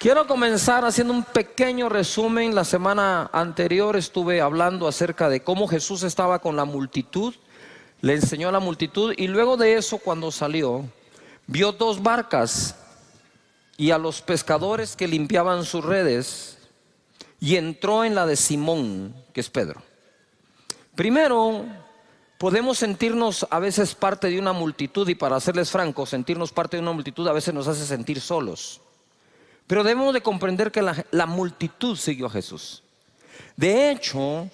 Quiero comenzar haciendo un pequeño resumen. La semana anterior estuve hablando acerca de cómo Jesús estaba con la multitud, le enseñó a la multitud y luego de eso, cuando salió, vio dos barcas y a los pescadores que limpiaban sus redes y entró en la de Simón, que es Pedro. Primero, podemos sentirnos a veces parte de una multitud, y para serles francos, sentirnos parte de una multitud a veces nos hace sentir solos. Pero debemos de comprender que la multitud siguió a Jesús. De hecho,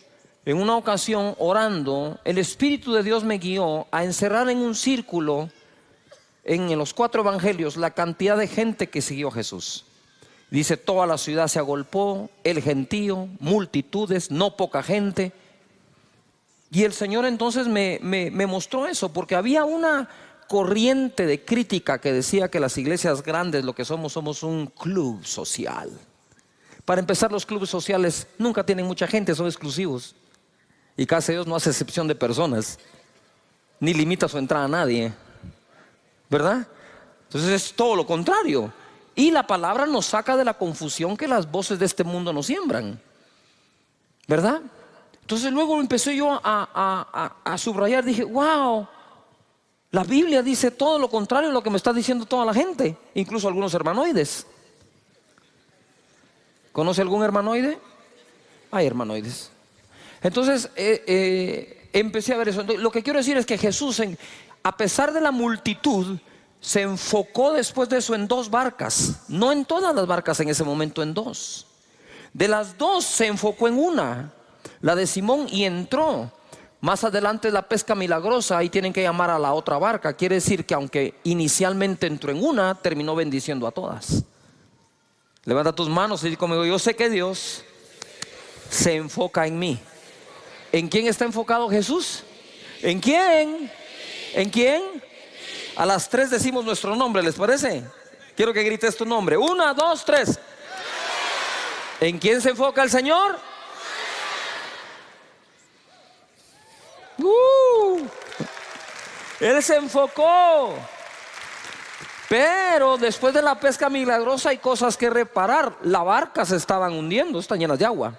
en una ocasión orando, el Espíritu de Dios me guió a encerrar en un círculo en los 4 evangelios la cantidad de gente que siguió a Jesús. Dice: toda la ciudad se agolpó, el gentío, multitudes, no poca gente. Y el Señor entonces me mostró eso, porque había una corriente de crítica que decía que las iglesias grandes, lo que somos un club social. Para empezar, los clubes sociales nunca tienen mucha gente, son exclusivos. Y casi Dios no hace excepción de personas, ni limita su entrada a nadie, ¿verdad? Entonces es todo lo contrario. Y la palabra nos saca de la confusión que las voces de este mundo nos siembran, ¿verdad? Entonces luego empecé yo a subrayar, dije: wow, la Biblia dice todo lo contrario a lo que me está diciendo toda la gente, incluso algunos hermanoides. ¿Conoce algún hermanoide? Hay hermanoides. Entonces empecé a ver eso. Entonces, lo que quiero decir es que Jesús, a pesar de la multitud, se enfocó después de eso en 2 barcas. No en todas las barcas en ese momento, en 2. De las 2 se enfocó en una, la de Simón, y entró. Más adelante la pesca milagrosa, ahí tienen que llamar a la otra barca. Quiere decir que aunque inicialmente entró en una, terminó bendiciendo a todas. Levanta tus manos y di conmigo: yo sé que Dios se enfoca en mí. ¿En quién está enfocado Jesús? ¿En quién? ¿En quién? A las 3 decimos nuestro nombre, ¿les parece? Quiero que grites tu nombre. 1, 2, 3. ¿En quién se enfoca el Señor? Él se enfocó. Pero después de la pesca milagrosa hay cosas que reparar. La barca se estaban hundiendo, están llenas de agua.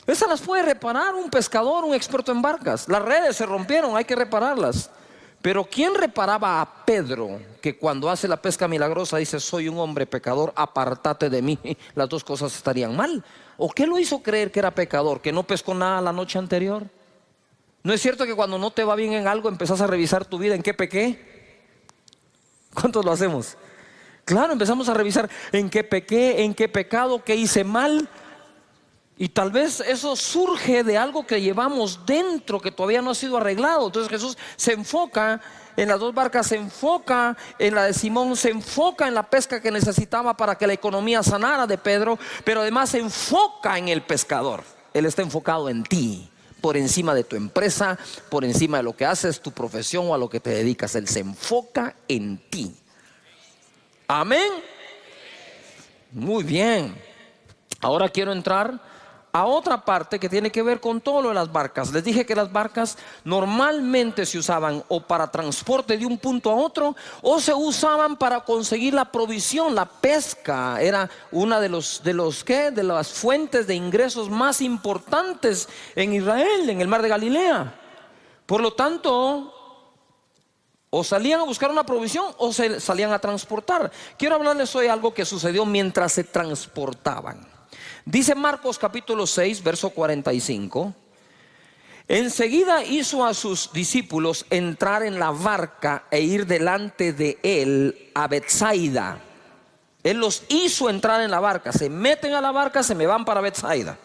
Esas las puede reparar un pescador, un experto en barcas. Las redes se rompieron, hay que repararlas. Pero ¿quién reparaba a Pedro, que cuando hace la pesca milagrosa dice: soy un hombre pecador, apártate de mí? Las dos cosas estarían mal. ¿O qué lo hizo creer que era pecador? ¿Que no pescó nada la noche anterior? ¿No es cierto que cuando no te va bien en algo empezás a revisar tu vida? ¿En qué pequé? ¿Cuántos lo hacemos? Claro, empezamos a revisar en qué pequé, en qué pecado, qué hice mal. Y tal vez eso surge de algo que llevamos dentro que todavía no ha sido arreglado. Entonces Jesús se enfoca en las 2 barcas, se enfoca en la de Simón, se enfoca en la pesca que necesitaba para que la economía sanara de Pedro, pero además se enfoca en el pescador. Él está enfocado en ti, por encima de tu empresa, por encima de lo que haces, tu profesión o a lo que te dedicas. Él se enfoca en ti. Amén. Muy bien. Ahora quiero entrar a otra parte que tiene que ver con todo lo de las barcas. Les dije que las barcas normalmente se usaban o para transporte de un punto a otro, o se usaban para conseguir la provisión. La pesca era una de las fuentes de ingresos más importantes en Israel, en el mar de Galilea. Por lo tanto, o salían a buscar una provisión o se salían a transportar. Quiero hablarles hoy algo que sucedió mientras se transportaban. Dice Marcos capítulo 6, verso 45: enseguida hizo a sus discípulos entrar en la barca e ir delante de él a Betsaida. Él los hizo entrar en la barca. Se meten a la barca, se me van para Betsaida,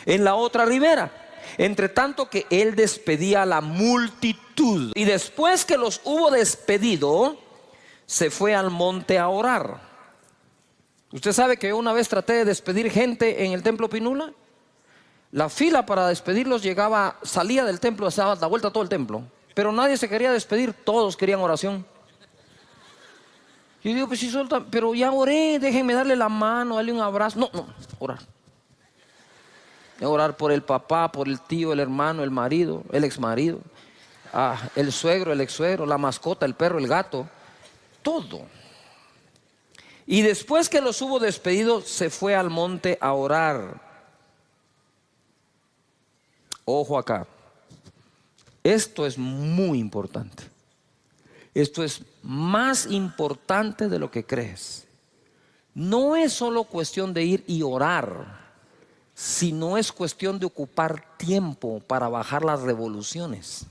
en la otra ribera. Entre tanto que él despedía a la multitud. Y después que los hubo despedido, se fue al monte a orar. Usted sabe que yo una vez traté de despedir gente en el templo Pinula. La fila para despedirlos salía del templo, se daba la vuelta a todo el templo, pero nadie se quería despedir, todos querían oración. Yo digo: pues sí, pero ya oré, déjenme darle la mano, darle un abrazo. No, orar. Orar por el papá, por el tío, el hermano, el marido, el exmarido, el suegro, el ex suegro, la mascota, el perro, el gato, todo. Y después que los hubo despedido, se fue al monte a orar. Ojo acá. Esto es muy importante. Esto es más importante de lo que crees. No es solo cuestión de ir y orar, sino es cuestión de ocupar tiempo para bajar las revoluciones,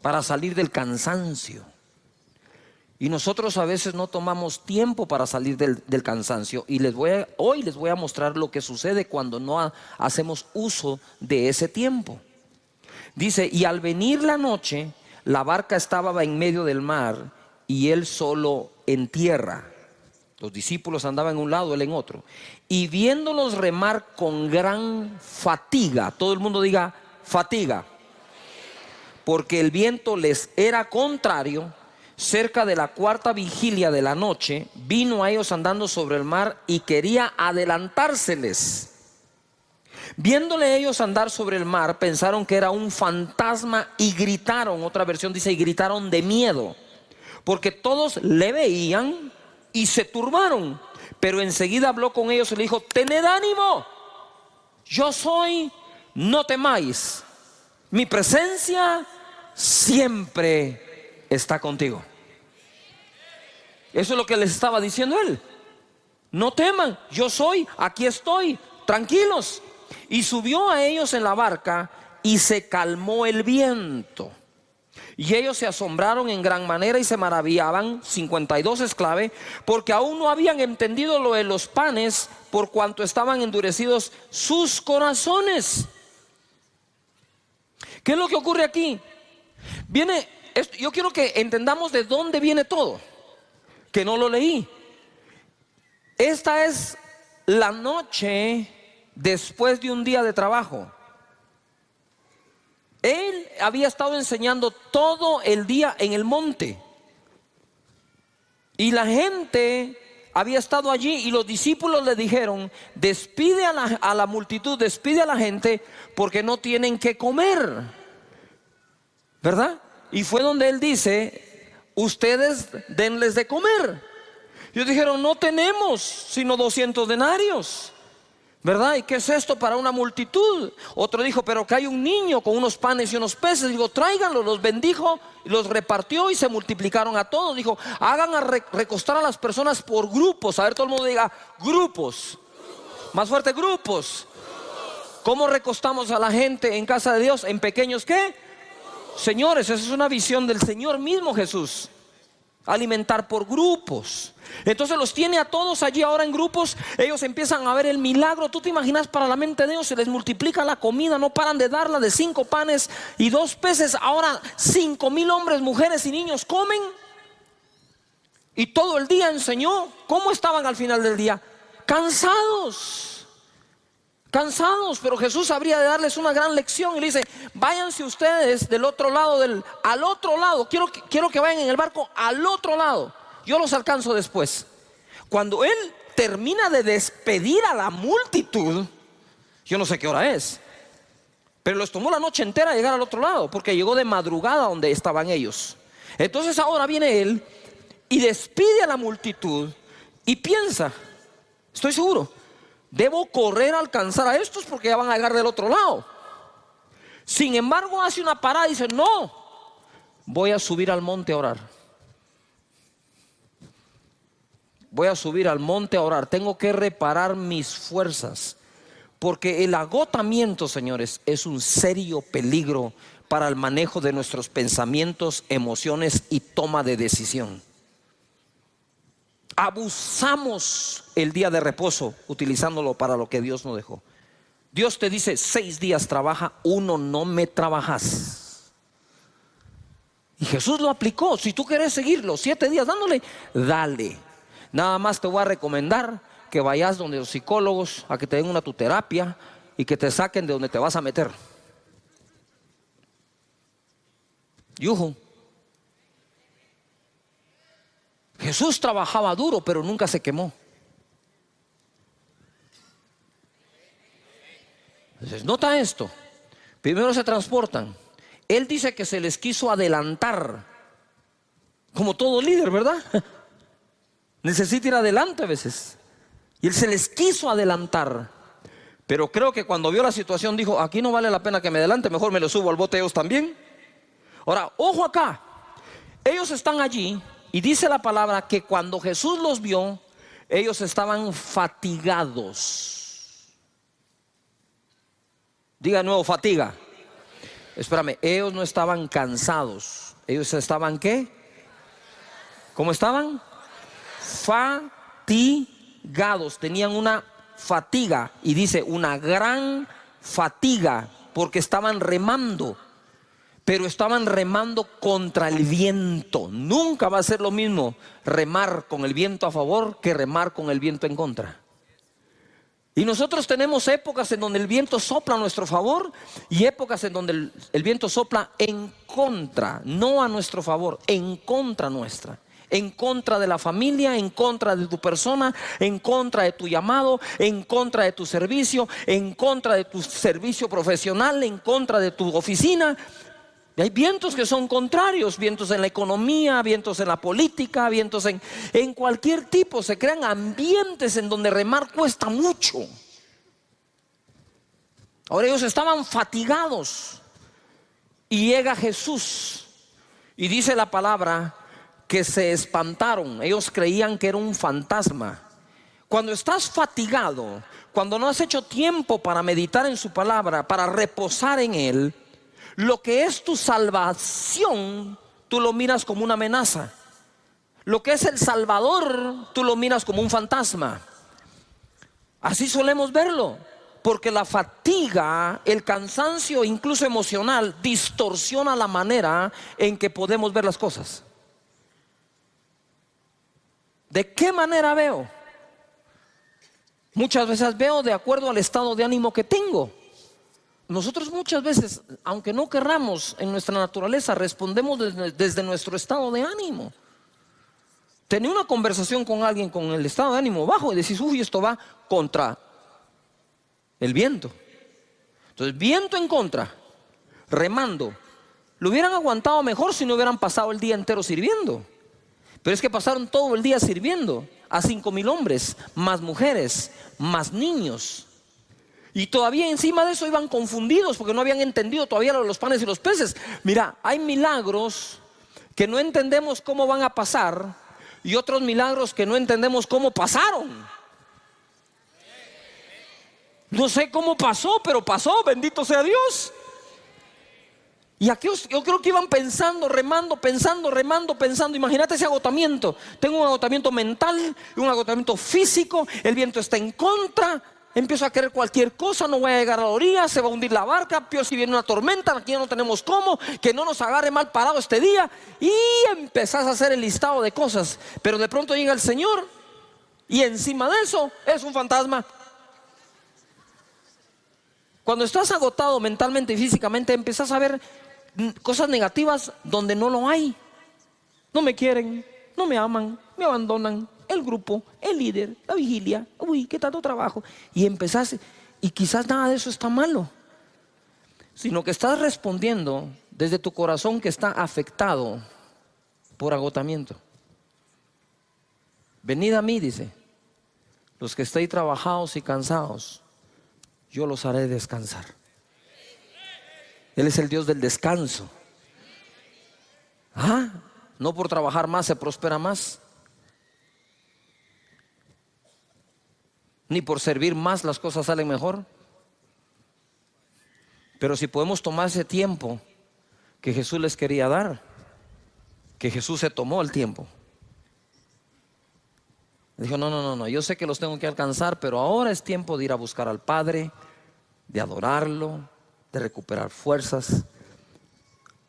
para salir del cansancio. Y nosotros a veces no tomamos tiempo para salir del cansancio. Y hoy les voy a mostrar lo que sucede cuando no hacemos uso de ese tiempo. Dice, y al venir la noche, la barca estaba en medio del mar y él solo en tierra. Los discípulos andaban en un lado, él en otro. Y viéndolos remar con gran fatiga, todo el mundo diga fatiga, porque el viento les era contrario. Cerca de la cuarta vigilia de la noche, vino a ellos andando sobre el mar y quería adelantárseles. Viéndole ellos andar sobre el mar, pensaron que era un fantasma y gritaron. Otra versión dice, y gritaron de miedo, porque todos le veían y se turbaron. Pero enseguida habló con ellos y le dijo, tened ánimo, yo soy, no temáis, mi presencia siempre está contigo. Eso es lo que les estaba diciendo él. No teman, yo soy, aquí estoy, tranquilos. Y subió a ellos en la barca y se calmó el viento. Y ellos se asombraron en gran manera y se maravillaban, 52 esclavos, porque aún no habían entendido lo de los panes, por cuanto estaban endurecidos sus corazones. ¿Qué es lo que ocurre aquí? Yo quiero que entendamos de dónde viene todo, que no lo leí. Esta es la noche después de un día de trabajo. Él había estado enseñando todo el día en el monte. Y la gente había estado allí y los discípulos le dijeron, despide a la multitud, despide a la gente porque no tienen que comer, ¿verdad? Y fue donde él dice, ustedes denles de comer. Ellos dijeron, no tenemos sino 200 denarios, ¿verdad? ¿Y qué es esto para una multitud? Otro dijo, pero que hay un niño con unos panes y unos peces. Digo, tráiganlo. Los bendijo, los repartió y se multiplicaron a todos. Dijo, hagan recostar a las personas por grupos. A ver, todo el mundo diga, grupos. Más fuerte, grupos. ¿Cómo recostamos a la gente en casa de Dios? ¿En pequeños qué? Señores, esa es una visión del Señor mismo Jesús. Alimentar por grupos. Entonces los tiene a todos allí ahora en grupos. Ellos empiezan a ver el milagro. Tú te imaginas, para la mente de Dios se les multiplica la comida. No paran de darla, de 5 panes y 2 peces. Ahora 5,000 hombres, mujeres y niños comen. Y todo el día enseñó. ¿Cómo estaban al final del día? Cansados, pero Jesús habría de darles una gran lección y le dice, váyanse ustedes del otro lado, al otro lado. Quiero que vayan en el barco al otro lado. Yo los alcanzo después. Cuando él termina de despedir a la multitud, yo no sé qué hora es, pero les tomó la noche entera llegar al otro lado, porque llegó de madrugada donde estaban ellos. Entonces ahora viene él y despide a la multitud y piensa, estoy seguro, debo correr a alcanzar a estos porque ya van a llegar del otro lado. Sin embargo hace una parada y dice, no, voy a subir al monte a orar. Voy a subir al monte a orar. Tengo que reparar mis fuerzas, porque el agotamiento, señores, es un serio peligro para el manejo de nuestros pensamientos, emociones y toma de decisión. Abusamos el día de reposo utilizándolo para lo que Dios nos dejó. Dios te dice 6 días trabaja, 1 no me trabajas. Y Jesús lo aplicó. Si tú quieres seguirlo 7 días dándole, dale. Nada más te voy a recomendar que vayas donde los psicólogos a que te den una tu terapia y que te saquen de donde te vas a meter. Yuhu. Jesús trabajaba duro, pero nunca se quemó. Entonces, nota esto. Primero se transportan. Él dice que se les quiso adelantar. Como todo líder, ¿verdad? Necesita ir adelante a veces. Y él se les quiso adelantar. Pero creo que cuando vio la situación dijo, aquí no vale la pena que me adelante, mejor me lo subo al bote ellos también. Ahora, ojo acá. Ellos están allí y dice la palabra que cuando Jesús los vio, ellos estaban fatigados. Diga de nuevo, fatiga. Espérame, ellos no estaban cansados. Ellos estaban, ¿qué? ¿Cómo estaban? Fatigados. Tenían una fatiga. Y dice una gran fatiga. Porque estaban remando. Pero estaban remando contra el viento. Nunca va a ser lo mismo remar con el viento a favor que remar con el viento en contra. Y nosotros tenemos épocas en donde el viento sopla a nuestro favor y épocas en donde el viento sopla en contra, no a nuestro favor, en contra nuestra. En contra de la familia, en contra de tu persona, en contra de tu llamado, en contra de tu servicio, en contra de tu servicio profesional, en contra de tu oficina. Y hay vientos que son contrarios, vientos en la economía, vientos en la política, vientos en cualquier tipo. Se crean ambientes en donde remar cuesta mucho. Ahora ellos estaban fatigados y llega Jesús y dice la palabra que se espantaron. Ellos creían que era un fantasma. Cuando estás fatigado, cuando no has hecho tiempo para meditar en su palabra, para reposar en él, lo que es tu salvación, tú lo miras como una amenaza. Lo que es el Salvador, tú lo miras como un fantasma. Así solemos verlo, porque la fatiga, el cansancio, incluso emocional, distorsiona la manera en que podemos ver las cosas. ¿De qué manera veo? Muchas veces veo de acuerdo al estado de ánimo que tengo. Nosotros muchas veces, aunque no querramos, en nuestra naturaleza respondemos desde nuestro estado de ánimo. Tenía una conversación con alguien con el estado de ánimo bajo y decís, uy, esto va contra el viento. Entonces, viento en contra, remando. Lo hubieran aguantado mejor si no hubieran pasado el día entero sirviendo. Pero es que pasaron todo el día sirviendo a 5,000 hombres, más mujeres, más niños. Y todavía encima de eso iban confundidos porque no habían entendido todavía lo de los panes y los peces. Mira, hay milagros que no entendemos cómo van a pasar y otros milagros que no entendemos cómo pasaron. No sé cómo pasó, pero pasó, bendito sea Dios. Y aquí yo creo que iban pensando, remando, remando. Imagínate ese agotamiento. Tengo un agotamiento mental, un agotamiento físico, el viento está en contra. Empiezo a querer cualquier cosa, no voy a llegar a la orilla, se va a hundir la barca, peor si viene una tormenta, aquí ya no tenemos cómo, que no nos agarre mal parado este día. Y empezás a hacer el listado de cosas, pero de pronto llega el Señor y encima de eso es un fantasma. Cuando estás agotado mentalmente y físicamente, empezás a ver cosas negativas donde no lo hay. No me quieren, no me aman, me abandonan. El grupo, el líder, la vigilia, uy, qué tanto trabajo. Y empezás, y quizás nada de eso está malo, sino que estás respondiendo desde tu corazón que está afectado por agotamiento. Venid a mí, dice, los que estéis trabajados y cansados, yo los haré descansar. Él es el Dios del descanso. No por trabajar más se prospera más, ni por servir más las cosas salen mejor. Pero si podemos tomar ese tiempo que Jesús les quería dar, que Jesús se tomó el tiempo. Dijo, no, yo sé que los tengo que alcanzar, pero ahora es tiempo de ir a buscar al Padre, de adorarlo, de recuperar fuerzas.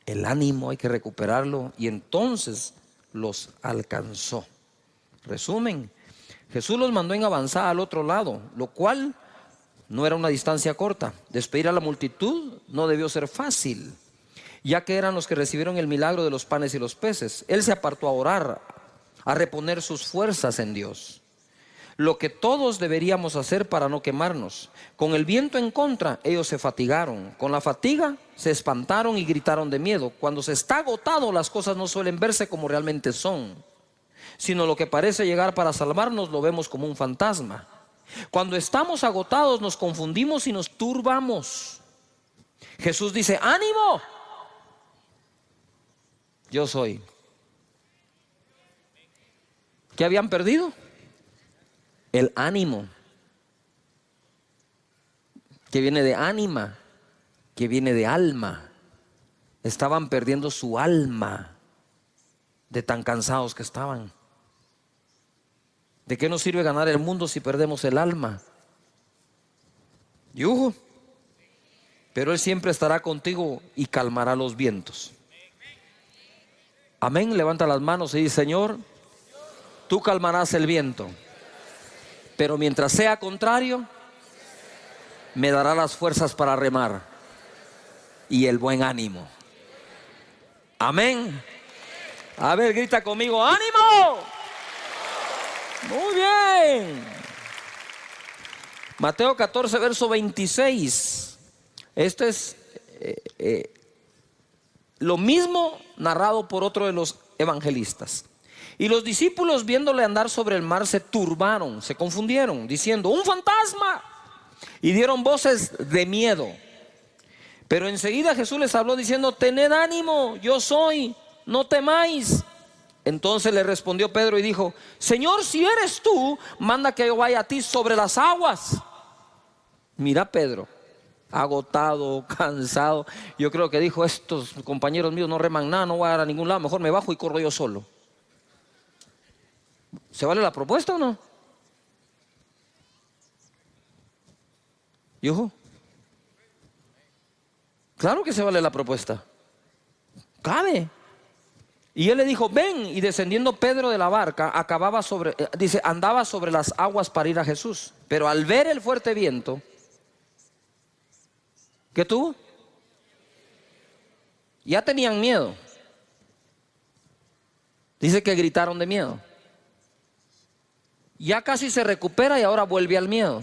El ánimo hay que recuperarlo, y entonces los alcanzó. Resumen, Jesús los mandó en avanzada al otro lado, lo cual no era una distancia corta. Despedir a la multitud no debió ser fácil, ya que eran los que recibieron el milagro de los panes y los peces. Él se apartó a orar, a reponer sus fuerzas en Dios. lo que todos deberíamos hacer para no quemarnos. Con el viento en contra, ellos se fatigaron. Con la fatiga, se espantaron y gritaron de miedo. Cuando se está agotado, las cosas no suelen verse como realmente son, sino lo que parece llegar para salvarnos lo vemos como un fantasma. Cuando estamos agotados, nos confundimos y nos turbamos. Jesús dice: ánimo, yo soy. ¿Qué habían perdido? El ánimo, que viene de ánima, que viene de alma. Estaban perdiendo su alma de tan cansados que estaban. ¿De qué nos sirve ganar el mundo si perdemos el alma? Yuhu. Pero Él siempre estará contigo y calmará los vientos. Amén. Levanta las manos y dice: Señor, tú calmarás el viento, pero mientras sea contrario, me dará las fuerzas para remar y el buen ánimo. Amén. A ver, grita conmigo: ánimo. Muy bien. Mateo 14, verso 26. Esto es lo mismo narrado por otro de los evangelistas. Y los discípulos, viéndole andar sobre el mar, se turbaron, se confundieron, diciendo: ¡un fantasma! Y dieron voces de miedo. Pero enseguida Jesús les habló diciendo: tened ánimo, yo soy, no temáis. Entonces le respondió Pedro y dijo: Señor, si eres tú, manda que yo vaya a ti sobre las aguas. Mira Pedro, agotado, cansado. Yo creo que dijo: estos compañeros míos no reman nada, no voy a ir a ningún lado, mejor me bajo y corro yo solo. ¿Se vale la propuesta o no? ¿Yujo? Claro que se vale la propuesta. Cabe. Y él le dijo: ven. Y descendiendo Pedro de la barca, andaba sobre las aguas para ir a Jesús. Pero al ver el fuerte viento, ¿qué tuvo? Ya tenían miedo. Dice que gritaron de miedo. Ya casi se recupera y ahora vuelve al miedo.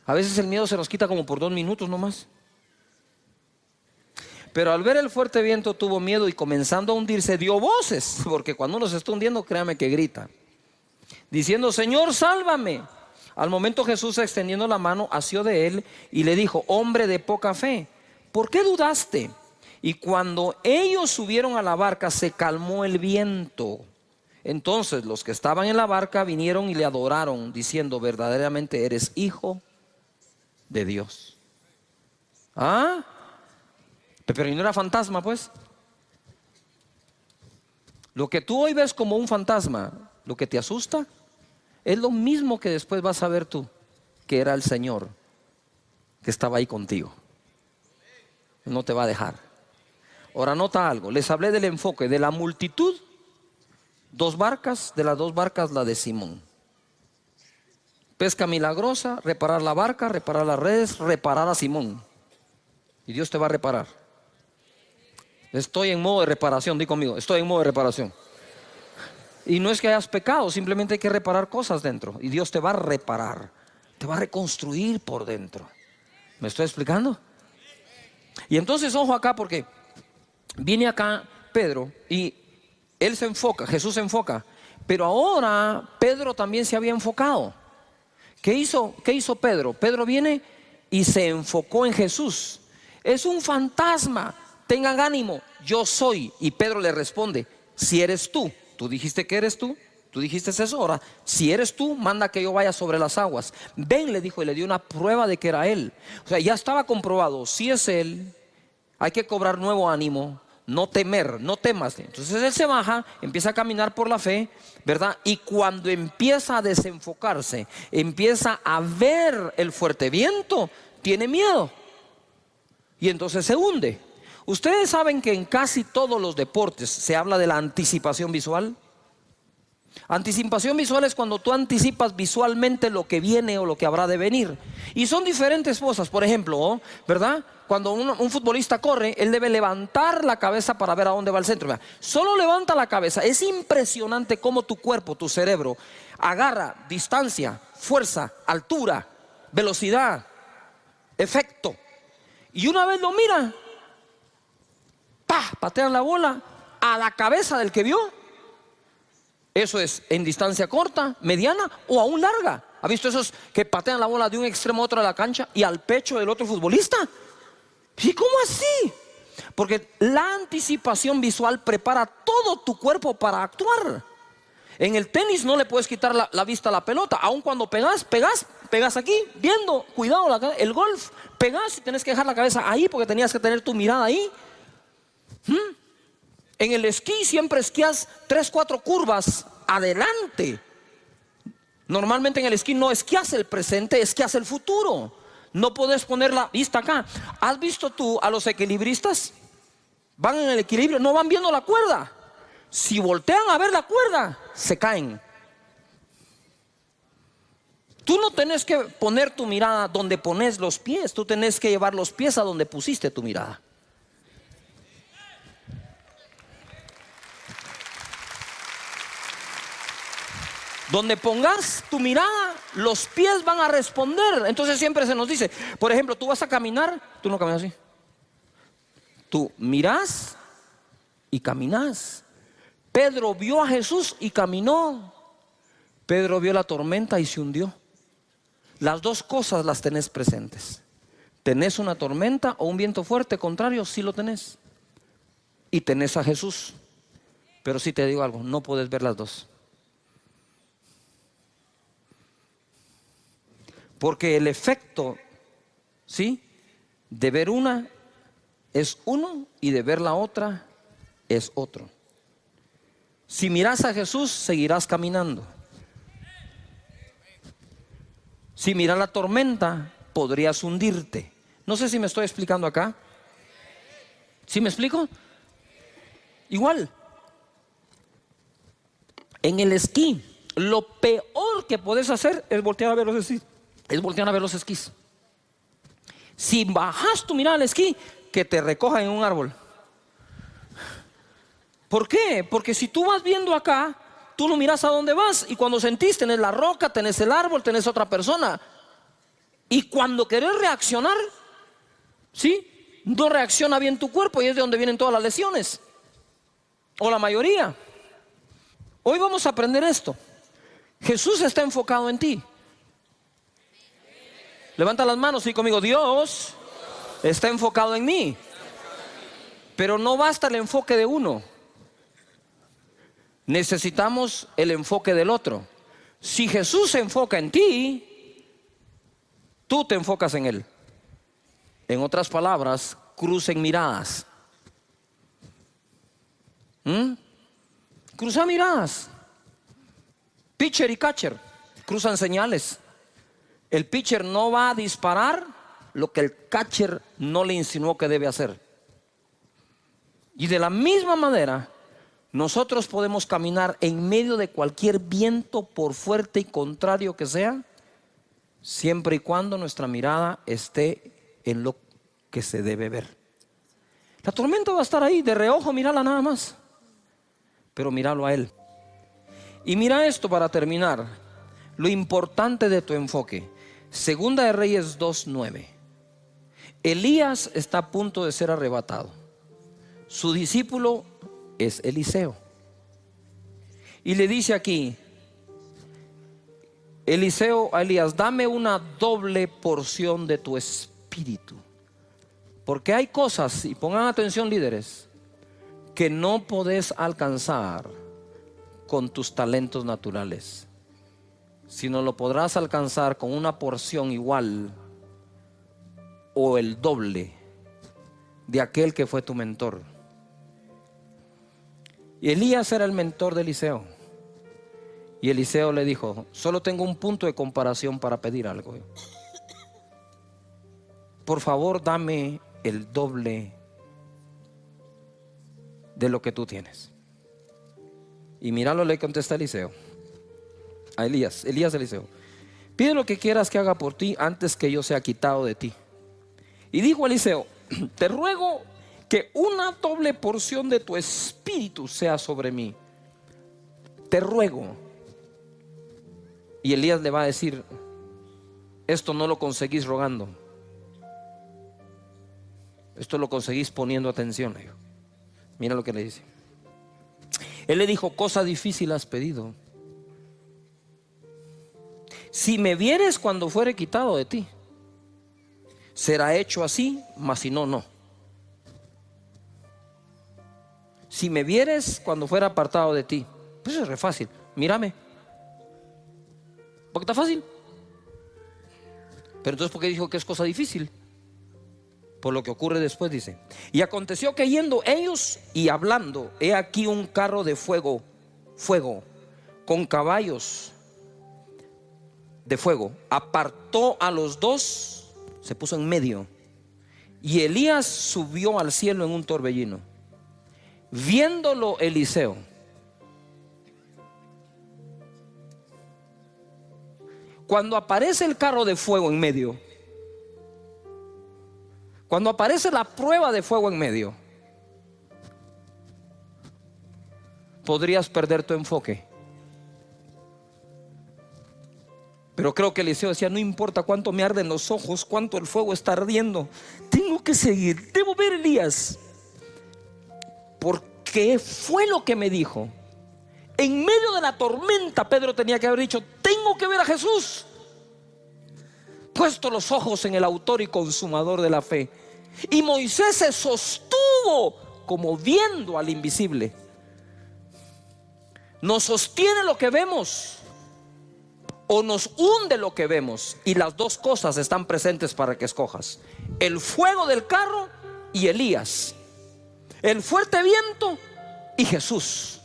A veces el miedo se nos quita como por 2 minutos nomás. Pero al ver el fuerte viento tuvo miedo y comenzando a hundirse dio voces, porque cuando uno se está hundiendo, créame que grita, diciendo: Señor, sálvame. Al momento Jesús, extendiendo la mano, asió de él y le dijo: hombre de poca fe, ¿por qué dudaste? Y cuando ellos subieron a la barca, se calmó el viento. Entonces los que estaban en la barca vinieron y le adoraron, diciendo: verdaderamente eres hijo de Dios. ¿Ah? Pero no era fantasma, pues. Lo que tú hoy ves como un fantasma, lo que te asusta, es lo mismo que después vas a ver tú, que era el Señor que estaba ahí contigo. No te va a dejar. Ahora nota algo, les hablé del enfoque de la multitud. 2 barcas, de las 2 barcas la de Simón. Pesca milagrosa, reparar la barca, reparar las redes, reparar a Simón. Y Dios te va a reparar. Estoy en modo de reparación, di conmigo, estoy en modo de reparación. Y no es que hayas pecado, simplemente hay que reparar cosas dentro. Y Dios te va a reparar, te va a reconstruir por dentro. ¿Me estoy explicando? Y entonces ojo acá, porque viene acá Pedro y él se enfoca, Jesús se enfoca. Pero ahora Pedro también se había enfocado. ¿Qué hizo Pedro? Pedro viene y se enfocó en Jesús. Es un fantasma. Tengan ánimo, yo soy. Y Pedro le responde: si eres tú, tú dijiste que eres tú, tú dijiste eso, ahora si eres tú, manda que yo vaya sobre las aguas. Ven, le dijo, y le dio una prueba de que era él. O sea, ya estaba comprobado, si es él, hay que cobrar nuevo ánimo, no temer, no temas. Entonces él se baja, empieza a caminar por la fe, ¿verdad? Y cuando empieza a desenfocarse, empieza a ver el fuerte viento, tiene miedo. Y entonces se hunde. Ustedes saben que en casi todos los deportes se habla de la anticipación visual. Anticipación visual es cuando tú anticipas visualmente lo que viene o lo que habrá de venir. Y son diferentes cosas. Por ejemplo, ¿verdad? Cuando un futbolista corre, él debe levantar la cabeza para ver a dónde va el centro. Solo levanta la cabeza. Es impresionante cómo tu cuerpo, tu cerebro, agarra distancia, fuerza, altura, velocidad, efecto. Y una vez lo mira, ¡pah!, patean la bola a la cabeza del que vio. Eso es en distancia corta, mediana o aún larga. ¿Ha visto esos que patean la bola de un extremo a otro de la cancha y al pecho del otro futbolista? ¿Y cómo así? Porque la anticipación visual prepara todo tu cuerpo para actuar. En el tenis no le puedes quitar la vista a la pelota. Aun cuando pegas aquí, viendo, cuidado, el golf, pegas y tienes que dejar la cabeza ahí porque tenías que tener tu mirada ahí. En el esquí siempre esquías 3, 4 curvas adelante. Normalmente en el esquí no esquías el presente, esquías el futuro. No puedes poner la vista acá. ¿Has visto tú a los equilibristas? Van en el equilibrio, no van viendo la cuerda. Si voltean a ver la cuerda, se caen. Tú no tenés que poner tu mirada donde pones los pies. Tú tenés que llevar los pies a donde pusiste tu mirada. Donde pongas tu mirada, los pies van a responder. Entonces siempre se nos dice, por ejemplo, tú vas a caminar, tú no caminas así. Tú mirás y caminás. Pedro vio a Jesús y caminó. Pedro vio la tormenta y se hundió. Las dos cosas las tenés presentes. ¿Tenés una tormenta o un viento fuerte? Contrario, sí lo tenés. Y tenés a Jesús. Pero sí te digo algo, no puedes ver las dos. Porque el efecto, ¿sí?, de ver una es uno y de ver la otra es otro. Si miras a Jesús, seguirás caminando. Si miras la tormenta, podrías hundirte. No sé si me estoy explicando acá. ¿Sí me explico? Igual. En el esquí, lo peor que puedes hacer es voltear a ver los esquís. Si bajas tu mirada al esquí, que te recojan en un árbol. ¿Por qué? Porque si tú vas viendo acá, tú no miras a dónde vas. Y cuando sentís, tenés la roca, tenés el árbol, tenés otra persona. Y cuando querés reaccionar, ¿sí?, no reacciona bien tu cuerpo y es de donde vienen todas las lesiones. O la mayoría. Hoy vamos a aprender esto. Jesús está enfocado en ti. Levanta las manos y conmigo. Dios está enfocado en mí. Pero no basta el enfoque de uno. Necesitamos el enfoque del otro. Si Jesús se enfoca en ti, tú te enfocas en Él. En otras palabras, crucen miradas. Cruzan miradas. Pitcher y catcher cruzan señales. El pitcher no va a disparar lo que el catcher no le insinuó que debe hacer. Y de la misma manera, nosotros podemos caminar en medio de cualquier viento, por fuerte y contrario que sea, siempre y cuando nuestra mirada esté en lo que se debe ver. La tormenta va a estar ahí, de reojo, mírala nada más, pero míralo a Él. Y mira esto para terminar, lo importante de tu enfoque. Segunda de Reyes 2:9. Elías está a punto de ser arrebatado. Su discípulo es Eliseo. Y le dice aquí Eliseo a Elías: dame una doble porción de tu espíritu. Porque hay cosas, y pongan atención líderes, que no podés alcanzar con tus talentos naturales, sino lo podrás alcanzar con una porción igual o el doble de aquel que fue tu mentor. Y Elías era el mentor de Eliseo. Y Eliseo le dijo: solo tengo un punto de comparación para pedir algo. Por favor, dame el doble de lo que tú tienes. Y mira lo que le contesta Eliseo a Elías, Eliseo: pide lo que quieras que haga por ti antes que yo sea quitado de ti. Y dijo Eliseo: te ruego que una doble porción de tu espíritu sea sobre mí. Te ruego. Y Elías le va a decir: esto no lo conseguís rogando, esto lo conseguís poniendo atención. Mira lo que le dice. Él le dijo: cosa difícil has pedido. Si me vieres cuando fuere quitado de ti, será hecho así, mas si no, no. Si me vieres cuando fuera apartado de ti, pues es re fácil. Mírame, porque está fácil. Pero entonces, ¿por qué dijo que es cosa difícil? Por lo que ocurre después, dice: y aconteció que yendo ellos y hablando, he aquí un carro de fuego, con caballos de fuego, apartó a los dos, se puso en medio, y Elías subió al cielo en un torbellino. Viéndolo Eliseo, cuando aparece el carro de fuego en medio, cuando aparece la prueba de fuego en medio, podrías perder tu enfoque. Pero creo que Eliseo decía: no importa cuánto me arden los ojos, cuánto el fuego está ardiendo, tengo que seguir, debo ver a Elías, porque fue lo que me dijo. En medio de la tormenta, Pedro tenía que haber dicho: tengo que ver a Jesús. Puesto los ojos en el autor y consumador de la fe. Y Moisés se sostuvo como viendo al invisible. Nos sostiene lo que vemos o nos hunde lo que vemos, y las dos cosas están presentes para que escojas: el fuego del carro y Elías, el fuerte viento y Jesús,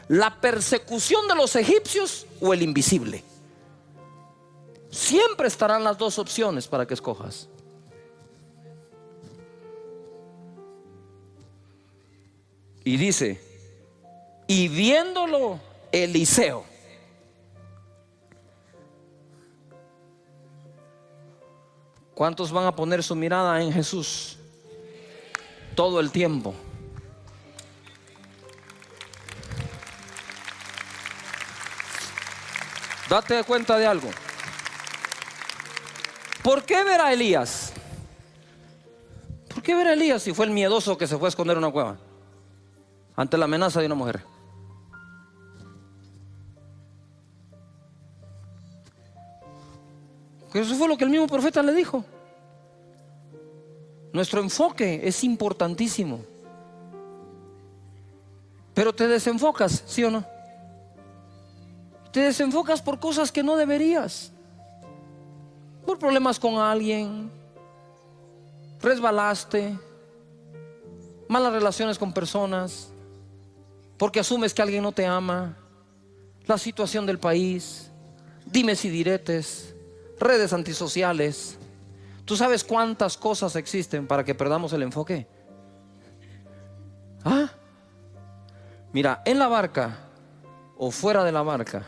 la persecución de los egipcios o el invisible. Siempre estarán las dos opciones para que escojas. Y dice: y viéndolo Eliseo. ¿Cuántos van a poner su mirada en Jesús todo el tiempo? Date cuenta de algo. ¿Por qué ver a Elías? ¿Por qué ver a Elías si fue el miedoso que se fue a esconder en una cueva ante la amenaza de una mujer? Que eso fue lo que el mismo profeta le dijo. Nuestro enfoque es importantísimo. Pero te desenfocas, ¿sí o no? Te desenfocas por cosas que no deberías. Por problemas con alguien, resbalaste, malas relaciones con personas, porque asumes que alguien no te ama, la situación del país, dimes y diretes, redes antisociales. ¿Tú sabes cuántas cosas existen para que perdamos el enfoque? Mira, en la barca o fuera de la barca,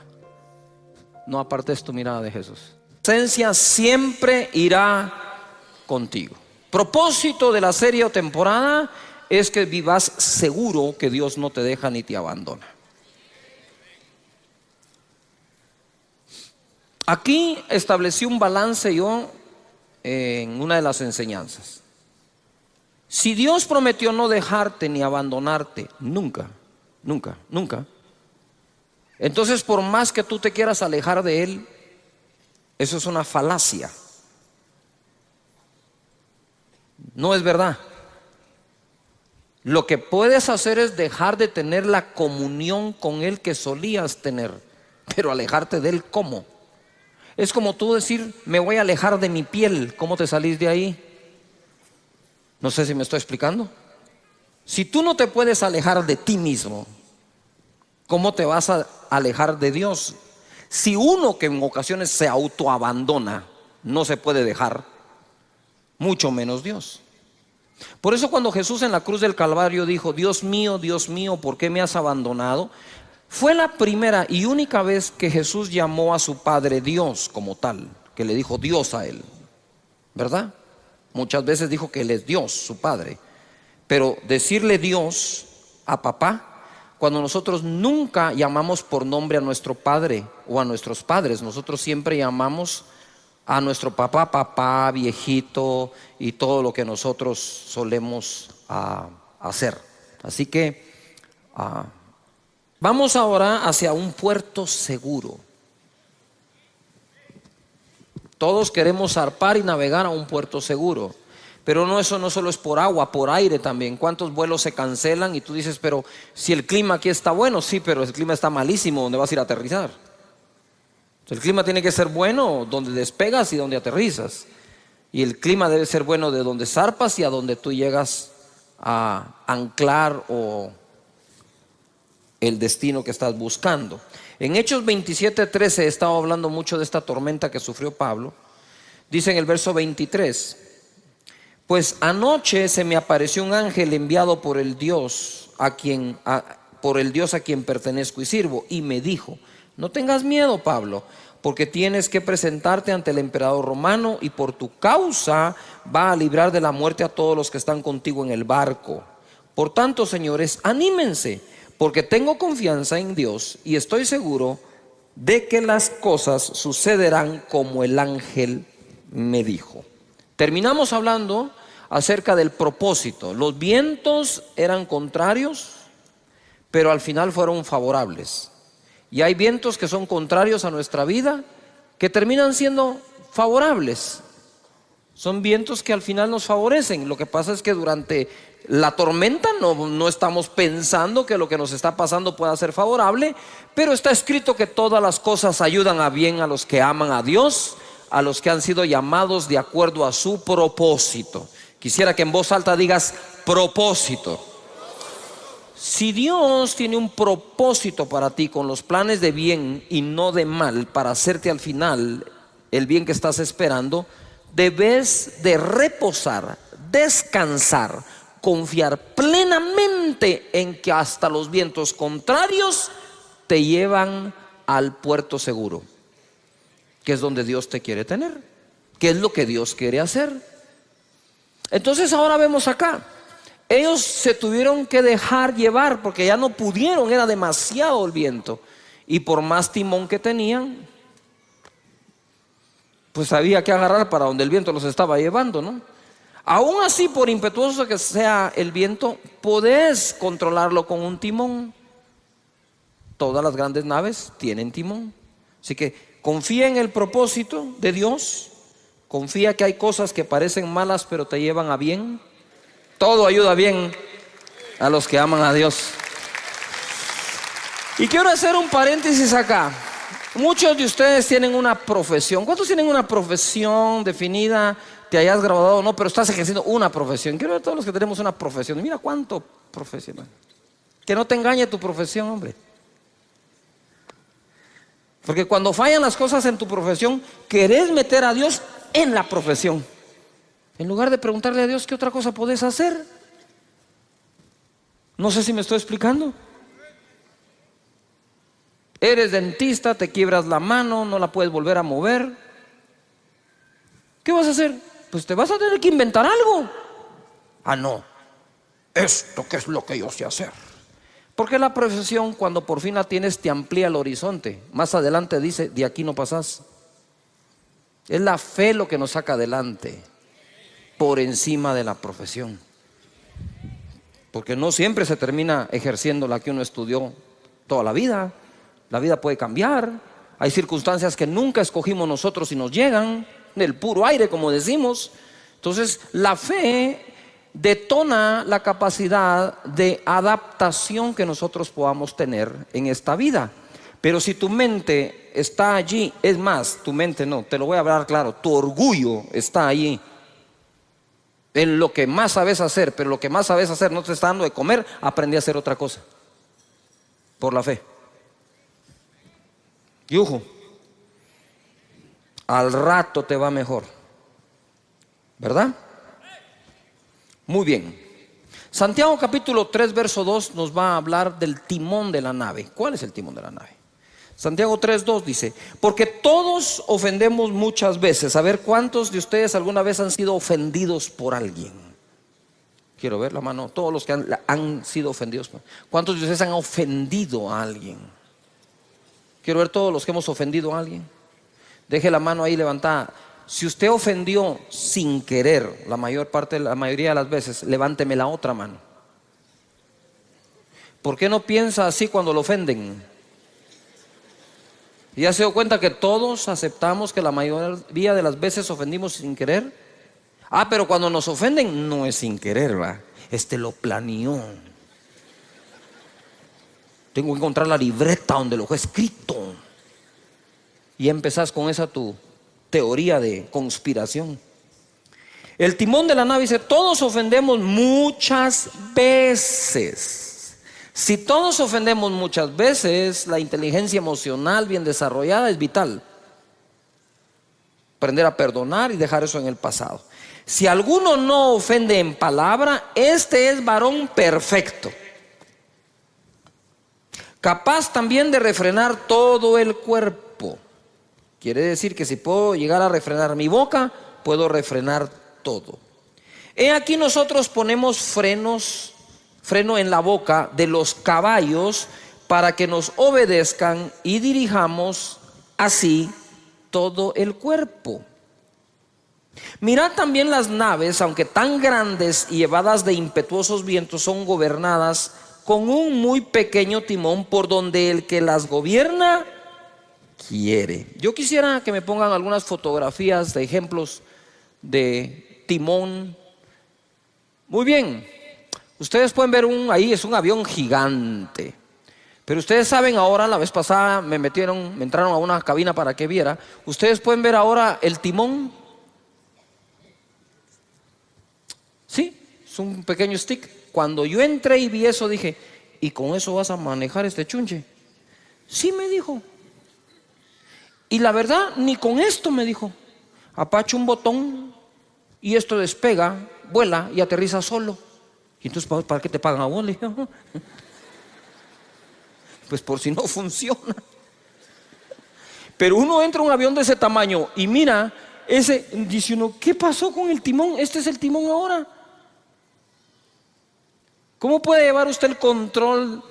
no apartes tu mirada de Jesús. La presencia siempre irá contigo. Propósito de la serie o temporada es que vivas seguro que Dios no te deja ni te abandona. Aquí establecí un balance yo en una de las enseñanzas. Si Dios prometió no dejarte ni abandonarte nunca, nunca, nunca, entonces por más que tú te quieras alejar de Él, eso es una falacia. No es verdad. Lo que puedes hacer es dejar de tener la comunión con Él que solías tener, pero alejarte de Él, ¿cómo? Es como tú decir: me voy a alejar de mi piel. ¿Cómo te salís de ahí? No sé si me estoy explicando. Si tú no te puedes alejar de ti mismo, ¿cómo te vas a alejar de Dios? Si uno que en ocasiones se autoabandona no se puede dejar, mucho menos Dios. Por eso cuando Jesús en la cruz del Calvario dijo: Dios mío, ¿por qué me has abandonado?, Fue la primera y única vez que Jesús llamó a su Padre Dios como tal, que le dijo Dios a él, ¿verdad? Muchas veces dijo que Él es Dios, su Padre. Pero decirle Dios a papá, cuando nosotros nunca llamamos por nombre a nuestro padre o a nuestros padres, nosotros siempre llamamos a nuestro papá, papá, viejito y todo lo que nosotros solemos hacer. Así que vamos ahora hacia un puerto seguro. Todos queremos zarpar y navegar a un puerto seguro. Pero no, eso no solo es por agua, por aire también. ¿Cuántos vuelos se cancelan? Y tú dices, pero si el clima aquí está bueno, sí, pero el clima está malísimo, ¿dónde vas a ir a aterrizar? El clima tiene que ser bueno donde despegas y donde aterrizas. Y el clima debe ser bueno de donde zarpas y a donde tú llegas a anclar o el destino que estás buscando. En Hechos 27:13 he estado hablando mucho de esta tormenta que sufrió Pablo. Dice en el verso 23: pues anoche se me apareció un ángel enviado por el Dios a quien pertenezco y sirvo, y me dijo: no tengas miedo, Pablo, porque tienes que presentarte ante el emperador romano, y por tu causa va a librar de la muerte a todos los que están contigo en el barco. Por tanto, señores, anímense, porque tengo confianza en Dios y estoy seguro de que las cosas sucederán como el ángel me dijo. Terminamos hablando acerca del propósito. Los vientos eran contrarios, pero al final fueron favorables. Y hay vientos que son contrarios a nuestra vida, que terminan siendo favorables. Son vientos que al final nos favorecen. Lo que pasa es que durante la tormenta no estamos pensando que lo que nos está pasando pueda ser favorable, pero está escrito que todas las cosas ayudan a bien a los que aman a Dios, a los que han sido llamados de acuerdo a su propósito. Quisiera que en voz alta digas propósito. Si Dios tiene un propósito para ti con los planes de bien y no de mal, para hacerte al final el bien que estás esperando, debes de reposar, descansar, confiar plenamente en que hasta los vientos contrarios te llevan al puerto seguro, que es donde Dios te quiere tener, que es lo que Dios quiere hacer. Entonces ahora vemos acá, ellos se tuvieron que dejar llevar porque ya no pudieron, era demasiado el viento, y por más timón que tenían, pues había que agarrar para donde el viento los estaba llevando, ¿no? Aún así, por impetuoso que sea el viento, podés controlarlo con un timón. Todas las grandes naves tienen timón. Así que confía en el propósito de Dios. Confía que hay cosas que parecen malas pero te llevan a bien. Todo ayuda bien a los que aman a Dios. Y quiero hacer un paréntesis acá. Muchos de ustedes tienen una profesión. ¿Cuántos tienen una profesión definida? Te hayas graduado o no, pero estás ejerciendo una profesión. Quiero ver a todos los que tenemos una profesión. Mira cuánto profesional. Que no te engañe tu profesión, hombre. Porque cuando fallan las cosas en tu profesión, querés meter a Dios en la profesión, en lugar de preguntarle a Dios qué otra cosa podés hacer. No sé si me estoy explicando. Eres dentista, te quiebras la mano, no la puedes volver a mover. ¿Qué vas a hacer? Pues te vas a tener que inventar algo. Ah, no, esto que es lo que yo sé hacer. Porque la profesión, cuando por fin la tienes, te amplía el horizonte. Más adelante dice, de aquí no pasás. Es la fe lo que nos saca adelante, por encima de la profesión. Porque no siempre se termina ejerciendo la que uno estudió toda la vida. La vida puede cambiar. Hay circunstancias que nunca escogimos nosotros y nos llegan del puro aire, como decimos. Entonces la fe detona la capacidad de adaptación que nosotros podamos tener en esta vida. Pero si tu mente está allí, es más, tu mente no, te lo voy a hablar claro, tu orgullo está allí en lo que más sabes hacer, pero lo que más sabes hacer no te está dando de comer, aprendí a hacer otra cosa por la fe. Y ojo, al rato te va mejor, ¿verdad? Muy bien. Santiago capítulo 3 verso 2 nos va a hablar del timón de la nave. ¿Cuál es el timón de la nave? Santiago 3:2 dice: porque todos ofendemos muchas veces. A ver, ¿cuántos de ustedes alguna vez han sido ofendidos por alguien? Quiero ver la mano. Todos los que han sido ofendidos. ¿Cuántos de ustedes han ofendido a alguien? Quiero ver todos los que hemos ofendido a alguien. Deje la mano ahí levantada. Si usted ofendió sin querer, la mayoría de las veces, levánteme la otra mano. ¿Por qué no piensa así cuando lo ofenden? ¿Ya se dio cuenta que todos aceptamos que la mayoría de las veces ofendimos sin querer? Pero cuando nos ofenden no es sin querer, ¿va? Lo planeó. Tengo que encontrar la libreta donde lo he escrito. Y empezás con esa tu teoría de conspiración. El timón de la nave dice: todos ofendemos muchas veces. Si todos ofendemos muchas veces, la inteligencia emocional bien desarrollada es vital. Aprender a perdonar y dejar eso en el pasado. Si alguno no ofende en palabra, este es varón perfecto, capaz también de refrenar todo el cuerpo. Quiere decir que si puedo llegar a refrenar mi boca, puedo refrenar todo. He aquí nosotros ponemos freno en la boca de los caballos para que nos obedezcan y dirijamos así todo el cuerpo. Mirad también las naves, aunque tan grandes y llevadas de impetuosos vientos, son gobernadas con un muy pequeño timón por donde el que las gobierna quiere. Yo quisiera que me pongan algunas fotografías de ejemplos de timón. Muy bien, ustedes pueden ver ahí es un avión gigante. Pero ustedes saben ahora, la vez pasada me entraron a una cabina para que viera. Ustedes pueden ver ahora el timón. Sí, es un pequeño stick. Cuando yo entré y vi eso dije: ¿y con eso vas a manejar este chunche? Sí, me dijo. Y la verdad, ni con esto, me dijo. Apacha un botón y esto despega, vuela y aterriza solo. Y entonces, ¿para qué te pagan a vos? Le dije: pues por si no funciona. Pero uno entra a un avión de ese tamaño y mira, dice uno: ¿qué pasó con el timón? Este es el timón ahora. ¿Cómo puede llevar usted el control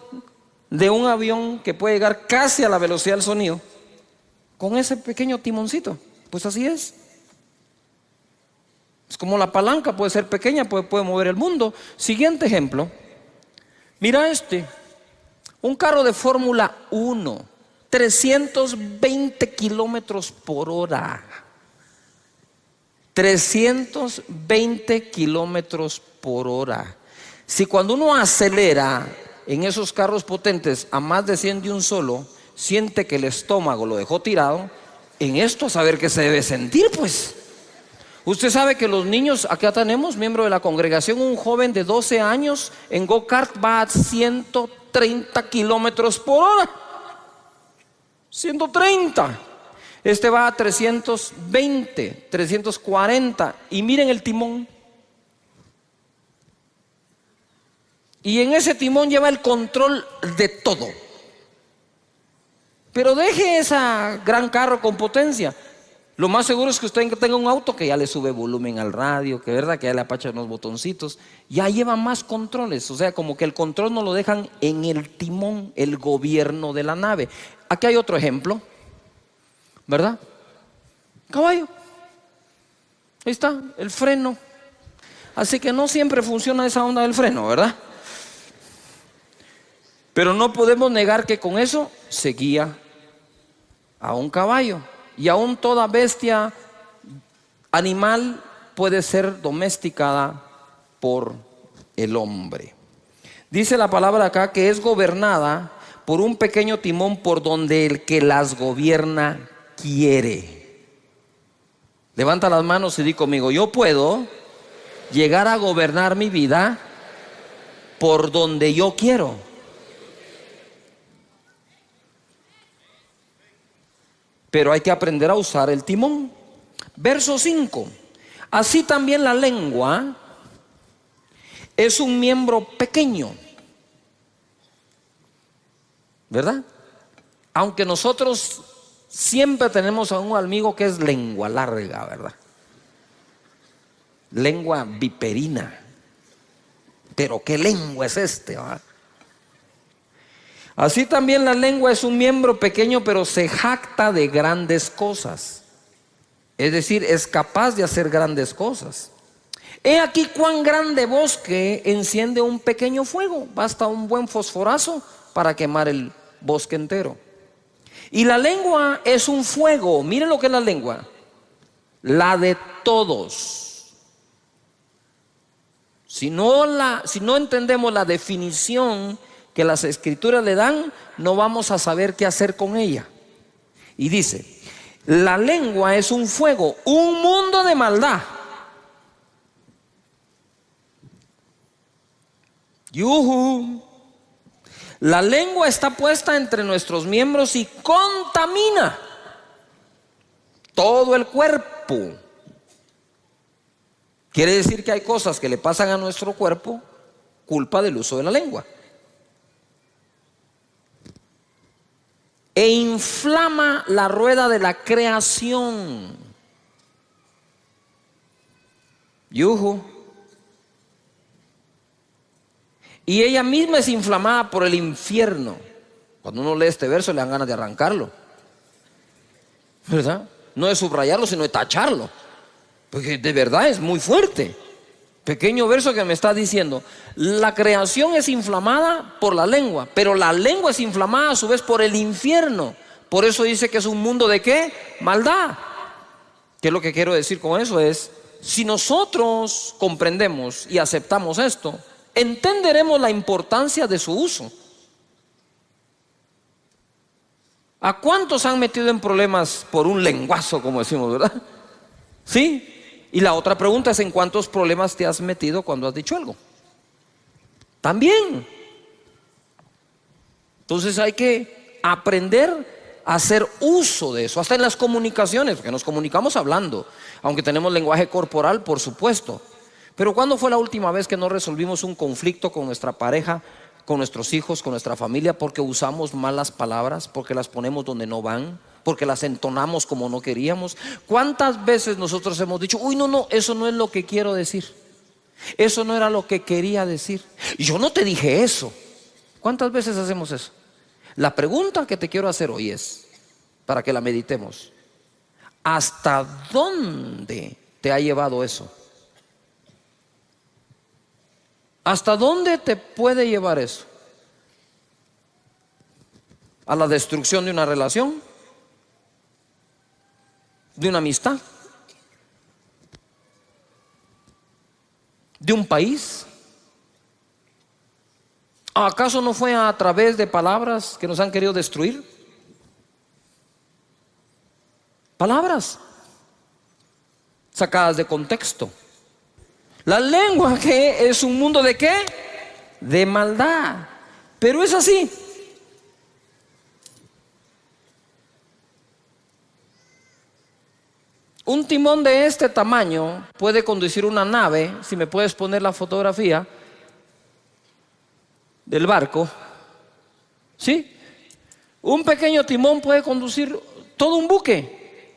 de un avión que puede llegar casi a la velocidad del sonido con ese pequeño timoncito? Pues así es. Es como la palanca, puede ser pequeña, puede mover el mundo. Siguiente ejemplo. Mira un carro de Fórmula 1, 320 kilómetros por hora. 320 kilómetros por hora. Si cuando uno acelera en esos carros potentes a más de 100 de un solo, siente que el estómago lo dejó tirado, en esto a saber qué se debe sentir, pues. Usted sabe que los niños, acá tenemos miembro de la congregación, un joven de 12 años en go-kart va a 130 kilómetros por hora. 130. Este va a 320, 340. Y miren el timón. Y en ese timón lleva el control de todo. Pero deje ese gran carro con potencia. Lo más seguro es que usted tenga un auto que ya le sube volumen al radio, que verdad que ya le apacha unos botoncitos, ya lleva más controles. O sea, como que el control no lo dejan en el timón, el gobierno de la nave. Aquí hay otro ejemplo, ¿verdad? Caballo. Ahí está, el freno. Así que no siempre funciona esa onda del freno, ¿verdad? Pero no podemos negar que con eso se guía a un caballo. Y aún toda bestia animal puede ser domesticada por el hombre. Dice la palabra acá que es gobernada por un pequeño timón por donde el que las gobierna quiere. Levanta las manos y di conmigo: yo puedo llegar a gobernar mi vida por donde yo quiero. Pero hay que aprender a usar el timón. Verso 5. Así también la lengua es un miembro pequeño, ¿verdad? Aunque nosotros siempre tenemos a un amigo que es lengua larga, ¿verdad? Lengua viperina. Pero ¿qué lengua es este, ¿verdad? Así también la lengua es un miembro pequeño, pero se jacta de grandes cosas. Es decir, es capaz de hacer grandes cosas. He aquí cuán grande bosque enciende un pequeño fuego. Basta un buen fosforazo para quemar el bosque entero. Y la lengua es un fuego. Miren lo que es la lengua. La de todos. Si no entendemos la definición que las escrituras le dan, no vamos a saber qué hacer con ella. Y dice, la lengua es un fuego, un mundo de maldad. ¡Yujú! La lengua está puesta entre nuestros miembros y contamina todo el cuerpo. Quiere decir que hay cosas que le pasan a nuestro cuerpo culpa del uso de la lengua. E inflama la rueda de la creación. ¡Yujú! Y ella misma es inflamada por el infierno. Cuando uno lee este verso le dan ganas de arrancarlo, ¿verdad? No de subrayarlo, sino de tacharlo, porque de verdad es muy fuerte. Pequeño verso que me está diciendo, la creación es inflamada por la lengua, pero la lengua es inflamada a su vez por el infierno. Por eso dice que es un mundo de ¿qué? Maldad. ¿Qué es lo que quiero decir con eso? Es, si nosotros comprendemos y aceptamos esto, entenderemos la importancia de su uso. ¿A cuántos han metido en problemas por un lenguazo, como decimos, verdad? ¿Sí? Y la otra pregunta es, ¿en cuántos problemas te has metido cuando has dicho algo? También. Entonces hay que aprender a hacer uso de eso, hasta en las comunicaciones, porque nos comunicamos hablando, aunque tenemos lenguaje corporal, por supuesto. Pero ¿cuándo fue la última vez que no resolvimos un conflicto con nuestra pareja, con nuestros hijos, con nuestra familia, porque usamos malas palabras, porque las ponemos donde no van, porque las entonamos como no queríamos? ¿Cuántas veces nosotros hemos dicho, uy, no, eso no es lo que quiero decir, eso no era lo que quería decir, yo no te dije eso? ¿Cuántas veces hacemos eso? La pregunta que te quiero hacer hoy es, para que la meditemos, ¿hasta dónde te ha llevado eso? ¿Hasta dónde te puede llevar eso? ¿A la destrucción de una relación? ¿De una amistad? ¿De un país? ¿Acaso no fue a través de palabras que nos han querido destruir? Palabras sacadas de contexto. La lengua, que es un mundo de ¿qué? De maldad. Pero es así. Un timón de este tamaño puede conducir una nave. Si me puedes poner la fotografía del barco, ¿sí? Un pequeño timón puede conducir todo un buque.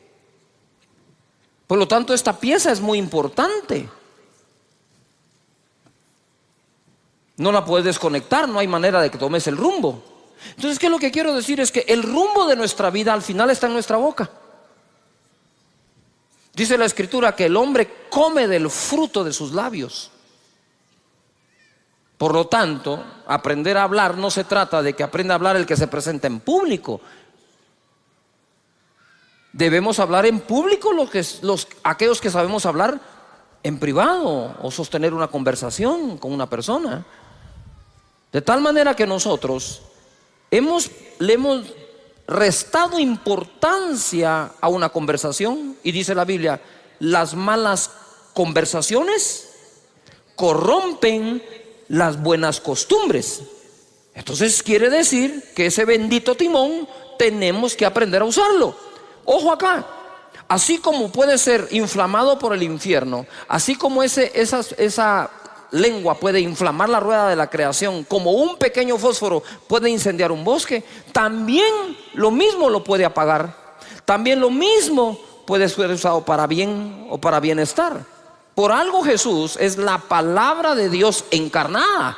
Por lo tanto, esta pieza es muy importante. No la puedes desconectar, no hay manera de que tomes el rumbo. Entonces, ¿qué es lo que quiero decir? Es que el rumbo de nuestra vida al final está en nuestra boca. Dice la Escritura que el hombre come del fruto de sus labios. Por lo tanto, aprender a hablar no se trata de que aprenda a hablar el que se presenta en público. Debemos hablar en público aquellos que sabemos hablar en privado o sostener una conversación con una persona. De tal manera que nosotros le hemos restado importancia a una conversación, y dice la Biblia, las malas conversaciones corrompen las buenas costumbres. Entonces quiere decir que ese bendito timón tenemos que aprender a usarlo. Ojo acá, así como puede ser inflamado por el infierno, así como esa lengua puede inflamar la rueda de la creación, como un pequeño fósforo puede incendiar un bosque, también lo mismo lo puede apagar. También lo mismo puede ser usado para bien o para bienestar. Por algo Jesús es la palabra de Dios encarnada.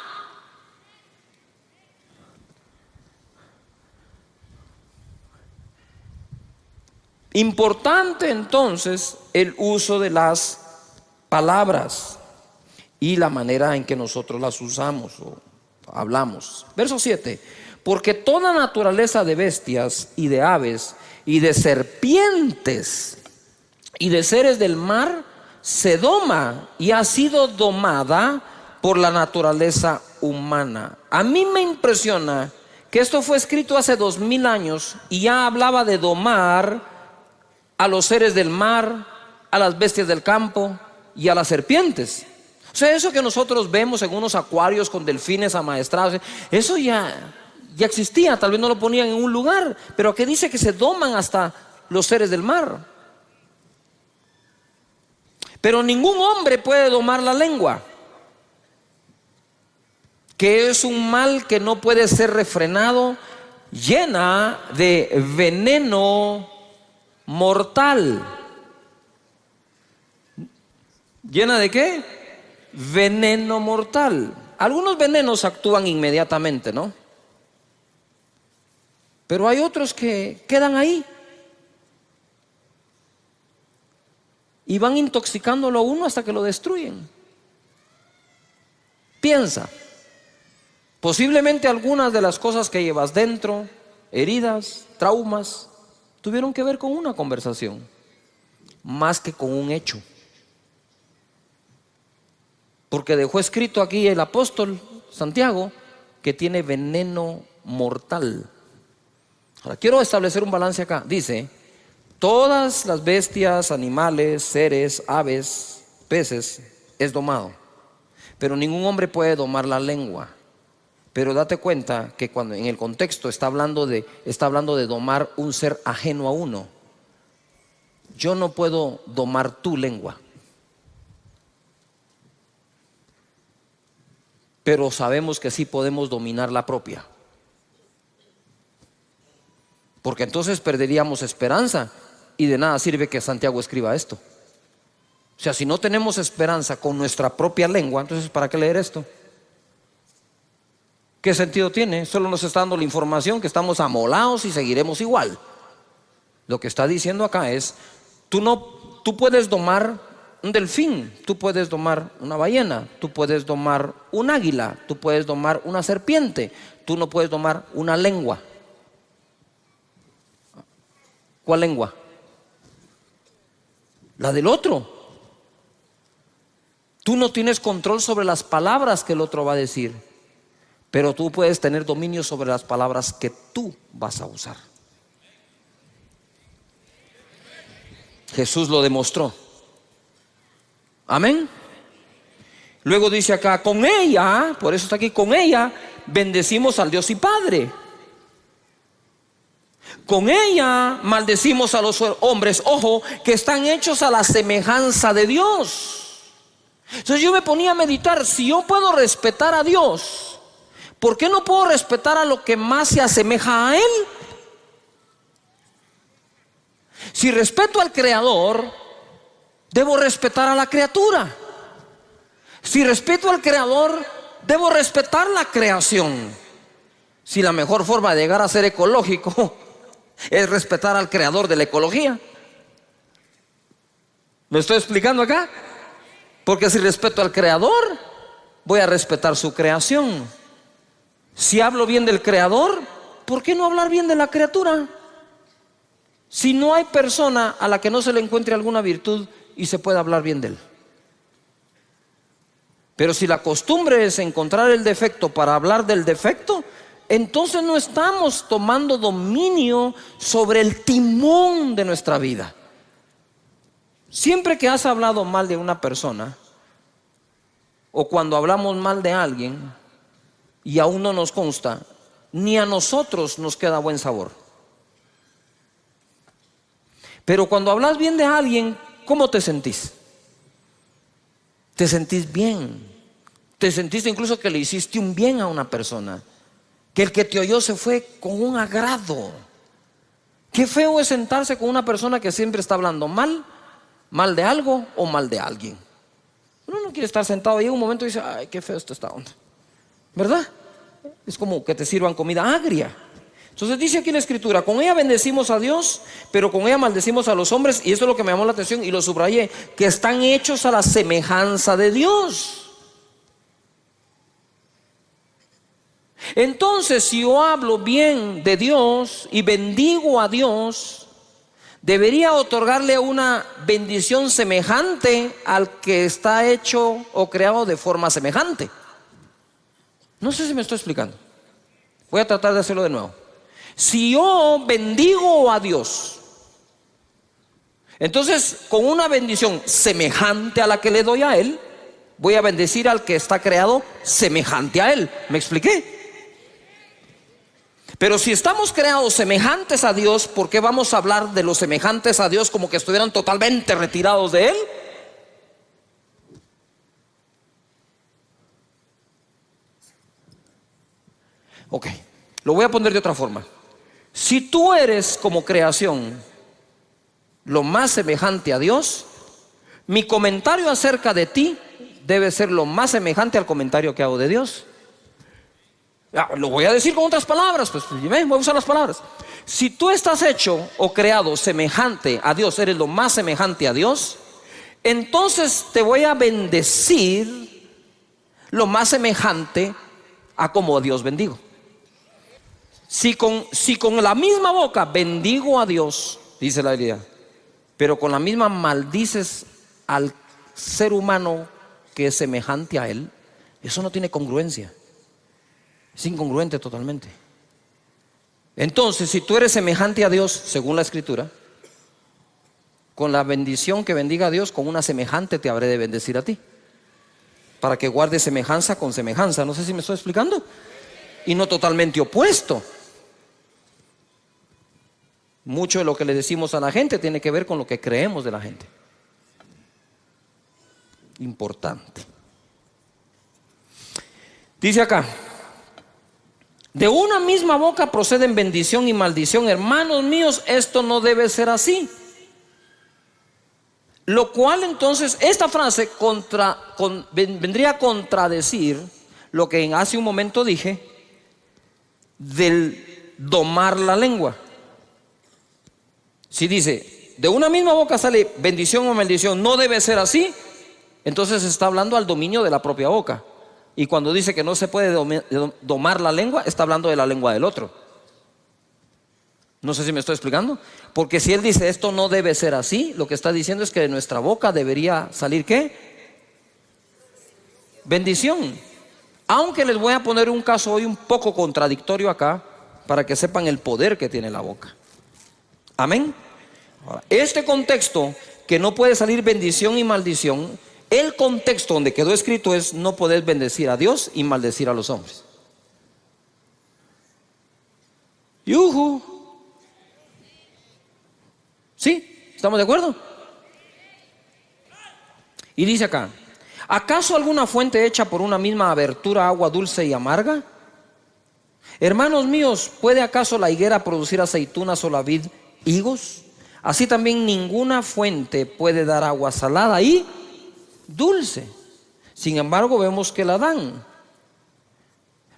Importante entonces el uso de las palabras y la manera en que nosotros las usamos o hablamos. Verso 7. Porque toda naturaleza de bestias y de aves y de serpientes y de seres del mar se doma y ha sido domada por la naturaleza humana. A mí me impresiona que esto fue escrito hace 2000 años y ya hablaba de domar a los seres del mar, a las bestias del campo y a las serpientes. O sea, eso que nosotros vemos en unos acuarios con delfines amaestrados, eso ya existía. Tal vez no lo ponían en un lugar, pero que dice que se doman hasta los seres del mar. Pero ningún hombre puede domar la lengua, que es un mal que no puede ser refrenado, llena de veneno mortal. ¿Llena de qué? Veneno mortal. Algunos venenos actúan inmediatamente, ¿no? Pero hay otros que quedan ahí y van intoxicándolo a uno hasta que lo destruyen. Piensa, posiblemente algunas de las cosas que llevas dentro, heridas, traumas, tuvieron que ver con una conversación, más que con un hecho. Porque dejó escrito aquí el apóstol Santiago que tiene veneno mortal. Ahora quiero establecer un balance acá. Dice, todas las bestias, animales, seres, aves, peces, es domado. Pero ningún hombre puede domar la lengua. Pero date cuenta que cuando en el contexto está hablando de domar un ser ajeno a uno. Yo no puedo domar tu lengua. Pero sabemos que sí podemos dominar la propia. Porque entonces perderíamos esperanza y de nada sirve que Santiago escriba esto. O sea, si no tenemos esperanza con nuestra propia lengua, entonces ¿para qué leer esto? ¿Qué sentido tiene? Solo nos está dando la información que estamos amolados y seguiremos igual. Lo que está diciendo acá es, tú puedes domar un delfín, tú puedes domar una ballena, tú puedes domar un águila, tú puedes domar una serpiente, tú no puedes domar una lengua. ¿Cuál lengua? La del otro. Tú no tienes control sobre las palabras que el otro va a decir, pero tú puedes tener dominio sobre las palabras que tú vas a usar. Jesús lo demostró. Amén. Luego dice acá, con ella, por eso está aquí, con ella bendecimos al Dios y Padre. Con ella maldecimos a los hombres, ojo, que están hechos a la semejanza de Dios. Entonces yo me ponía a meditar, si yo puedo respetar a Dios, ¿por qué no puedo respetar a lo que más se asemeja a Él? Si respeto al Creador, debo respetar a la criatura. Si respeto al Creador, debo respetar la creación. Si la mejor forma de llegar a ser ecológico es respetar al Creador de la ecología. ¿Me estoy explicando acá? Porque si respeto al Creador, voy a respetar su creación. Si hablo bien del Creador, ¿por qué no hablar bien de la criatura? Si no hay persona a la que no se le encuentre alguna virtud y se pueda hablar bien de él. Pero si la costumbre es encontrar el defecto para hablar del defecto, entonces no estamos tomando dominio sobre el timón de nuestra vida. Siempre que has hablado mal de una persona, o cuando hablamos mal de alguien y aún no nos consta, ni a nosotros nos queda buen sabor. Pero cuando hablas bien de alguien, ¿cómo te sentís? Te sentís bien, Te sentiste incluso que le hiciste un bien a una persona, que el que te oyó se fue con un agrado. Qué feo es sentarse con una persona que siempre está hablando mal de algo o mal de alguien. Uno no quiere estar sentado ahí en un momento y dice, ay, qué feo está esta onda, ¿verdad? Es como que te sirvan comida agria. Entonces dice aquí la escritura, con ella bendecimos a Dios, pero con ella maldecimos a los hombres. Y esto es lo que me llamó la atención y lo subrayé, que están hechos a la semejanza de Dios. Entonces, si yo hablo bien de Dios y bendigo a Dios, debería otorgarle una bendición semejante al que está hecho o creado de forma semejante. No sé si me estoy explicando. Voy a tratar de hacerlo de nuevo. Si yo bendigo a Dios, entonces con una bendición semejante a la que le doy a Él, voy a bendecir al que está creado semejante a Él. ¿Me expliqué? Pero si estamos creados semejantes a Dios, ¿por qué vamos a hablar de los semejantes a Dios como que estuvieran totalmente retirados de Él? Ok, lo voy a poner de otra forma. Si tú eres como creación lo más semejante a Dios, mi comentario acerca de ti debe ser lo más semejante al comentario que hago de Dios. Lo voy a decir con otras palabras, pues voy a usar las palabras. Si tú estás hecho o creado semejante a Dios, eres lo más semejante a Dios, entonces te voy a bendecir lo más semejante a como a Dios bendigo. Si con la misma boca bendigo a Dios, dice la Biblia, pero con la misma maldices al ser humano que es semejante a Él, eso no tiene congruencia. Es incongruente totalmente. Entonces, si tú eres semejante a Dios, según la Escritura, con la bendición que bendiga a Dios, con una semejante te habré de bendecir a ti, para que guardes semejanza con semejanza. No sé si me estoy explicando. Y no totalmente opuesto. Mucho de lo que le decimos a la gente tiene que ver con lo que creemos de la gente. Importante. Dice acá, de una misma boca proceden bendición y maldición. Hermanos míos, esto no debe ser así. Lo cual entonces, esta frase vendría a contradecir lo que hace un momento dije del domar la lengua. Si dice, de una misma boca sale bendición o maldición, no debe ser así, entonces está hablando al dominio de la propia boca. Y cuando dice que no se puede domar la lengua, está hablando de la lengua del otro. No sé si me estoy explicando. Porque si él dice esto no debe ser así, lo que está diciendo es que de nuestra boca debería salir ¿qué? Bendición. Aunque les voy a poner un caso hoy un poco contradictorio acá, para que sepan el poder que tiene la boca. Amén. Ahora, este contexto que no puede salir bendición y maldición, el contexto donde quedó escrito es no poder bendecir a Dios y maldecir a los hombres. ¡Yujú! ¿Sí? ¿Estamos de acuerdo? Y dice acá, ¿acaso alguna fuente hecha por una misma abertura agua dulce y amarga? Hermanos míos, ¿puede acaso la higuera producir aceitunas o la vid higos? Así también ninguna fuente puede dar agua salada y dulce. Sin embargo, vemos que la dan.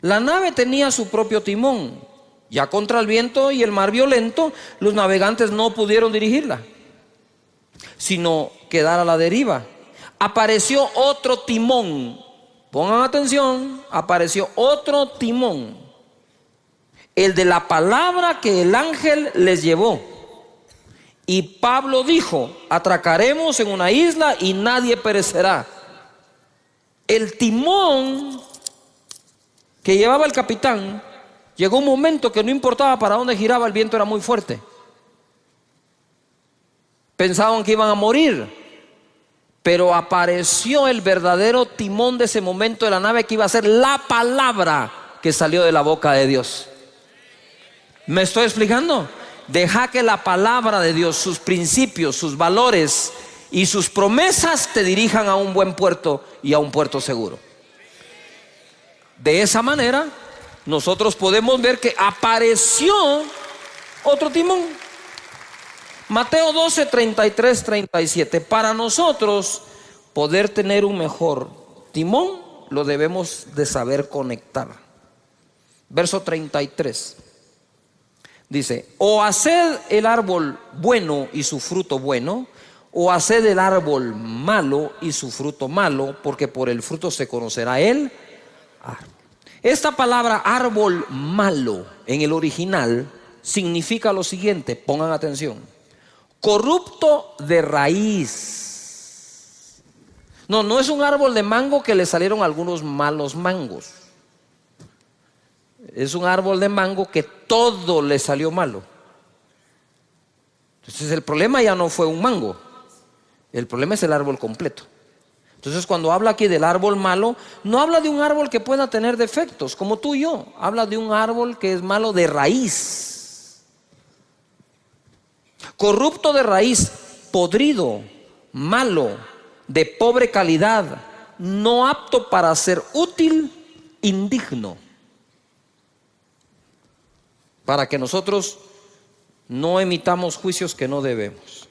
La nave tenía su propio timón. Ya contra el viento y el mar violento, los navegantes no pudieron dirigirla, sino quedar a la deriva. Apareció otro timón. Pongan atención, apareció otro timón, el de la palabra que el ángel les llevó. Y Pablo dijo, atracaremos en una isla y nadie perecerá. El timón que llevaba el capitán, llegó un momento que no importaba para dónde giraba, el viento era muy fuerte. Pensaban que iban a morir, pero apareció el verdadero timón de ese momento de la nave, que iba a ser la palabra que salió de la boca de Dios. ¿Me estoy explicando? Deja que la palabra de Dios, sus principios, sus valores y sus promesas te dirijan a un buen puerto y a un puerto seguro. De esa manera, nosotros podemos ver que apareció otro timón. Mateo 12, 33, 37. Para nosotros poder tener un mejor timón, lo debemos de saber conectar. Verso 33. Dice: o haced el árbol bueno y su fruto bueno, o haced el árbol malo y su fruto malo, porque por el fruto se conocerá el árbol. Esta palabra árbol malo en el original significa lo siguiente, pongan atención: corrupto de raíz. No es un árbol de mango que le salieron algunos malos mangos. Es un árbol de mango que todo le salió malo. Entonces el problema ya no fue un mango, el problema es el árbol completo. Entonces cuando habla aquí del árbol malo, no habla de un árbol que pueda tener defectos como tú y yo, habla de un árbol que es malo de raíz. Corrupto de raíz, podrido, malo, de pobre calidad, no apto para ser útil, indigno. Para que nosotros no emitamos juicios que no debemos.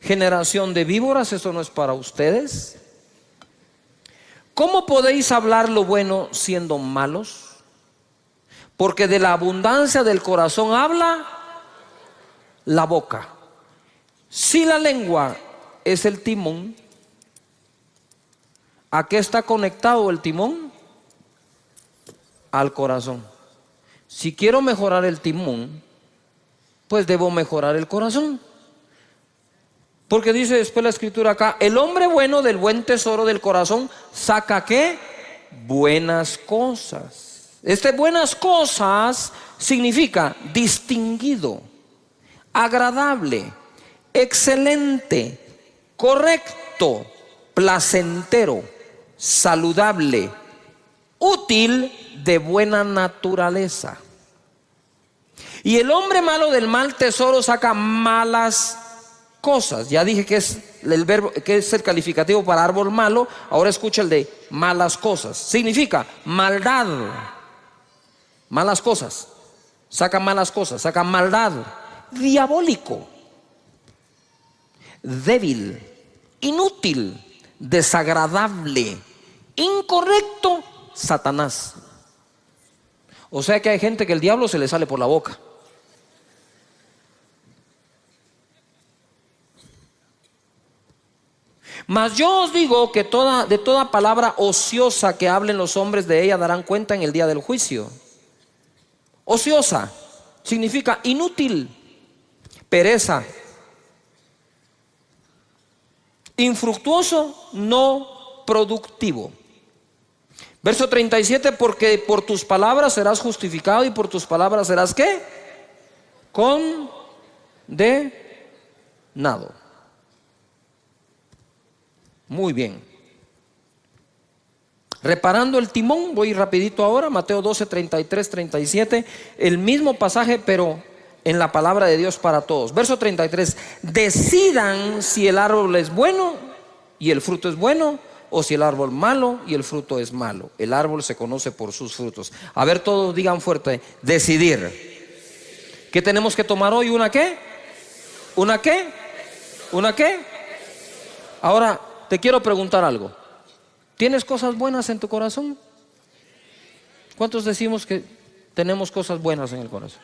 Generación de víboras, eso no es para ustedes. ¿Cómo podéis hablar lo bueno siendo malos? Porque de la abundancia del corazón habla la boca. Si la lengua es el timón, ¿a qué está conectado el timón? Al corazón. Si quiero mejorar el timón, pues debo mejorar el corazón. Porque dice después la escritura acá: el hombre bueno del buen tesoro del corazón saca ¿qué? Buenas cosas. Buenas cosas significa distinguido, agradable, excelente, correcto, placentero, saludable, útil, de buena naturaleza. Y el hombre malo del mal tesoro saca malas cosas. Ya dije que es el verbo, que es el calificativo para árbol malo. Ahora escucha el de malas cosas. Significa maldad. Malas cosas. Saca malas cosas, saca maldad. Diabólico, débil, inútil, desagradable, incorrecto, Satanás. O sea que hay gente que el diablo se le sale por la boca. Mas yo os digo que de toda palabra ociosa que hablen los hombres, de ella darán cuenta en el día del juicio. Ociosa significa inútil, pereza, infructuoso, no productivo. Verso 37, porque por tus palabras serás justificado y por tus palabras serás ¿qué? Condenado. Muy bien. Reparando el timón, voy rapidito ahora, Mateo 12, 33, 37, el mismo pasaje pero en la palabra de Dios para todos. Verso 33, decidan si el árbol es bueno y el fruto es bueno, o si el árbol malo y el fruto es malo. El árbol se conoce por sus frutos. A ver, todos digan fuerte: decidir. ¿Qué tenemos que tomar hoy? ¿Una qué? ¿Una qué? ¿Una qué? Ahora te quiero preguntar algo. ¿Tienes cosas buenas en tu corazón? ¿Cuántos decimos que tenemos cosas buenas en el corazón?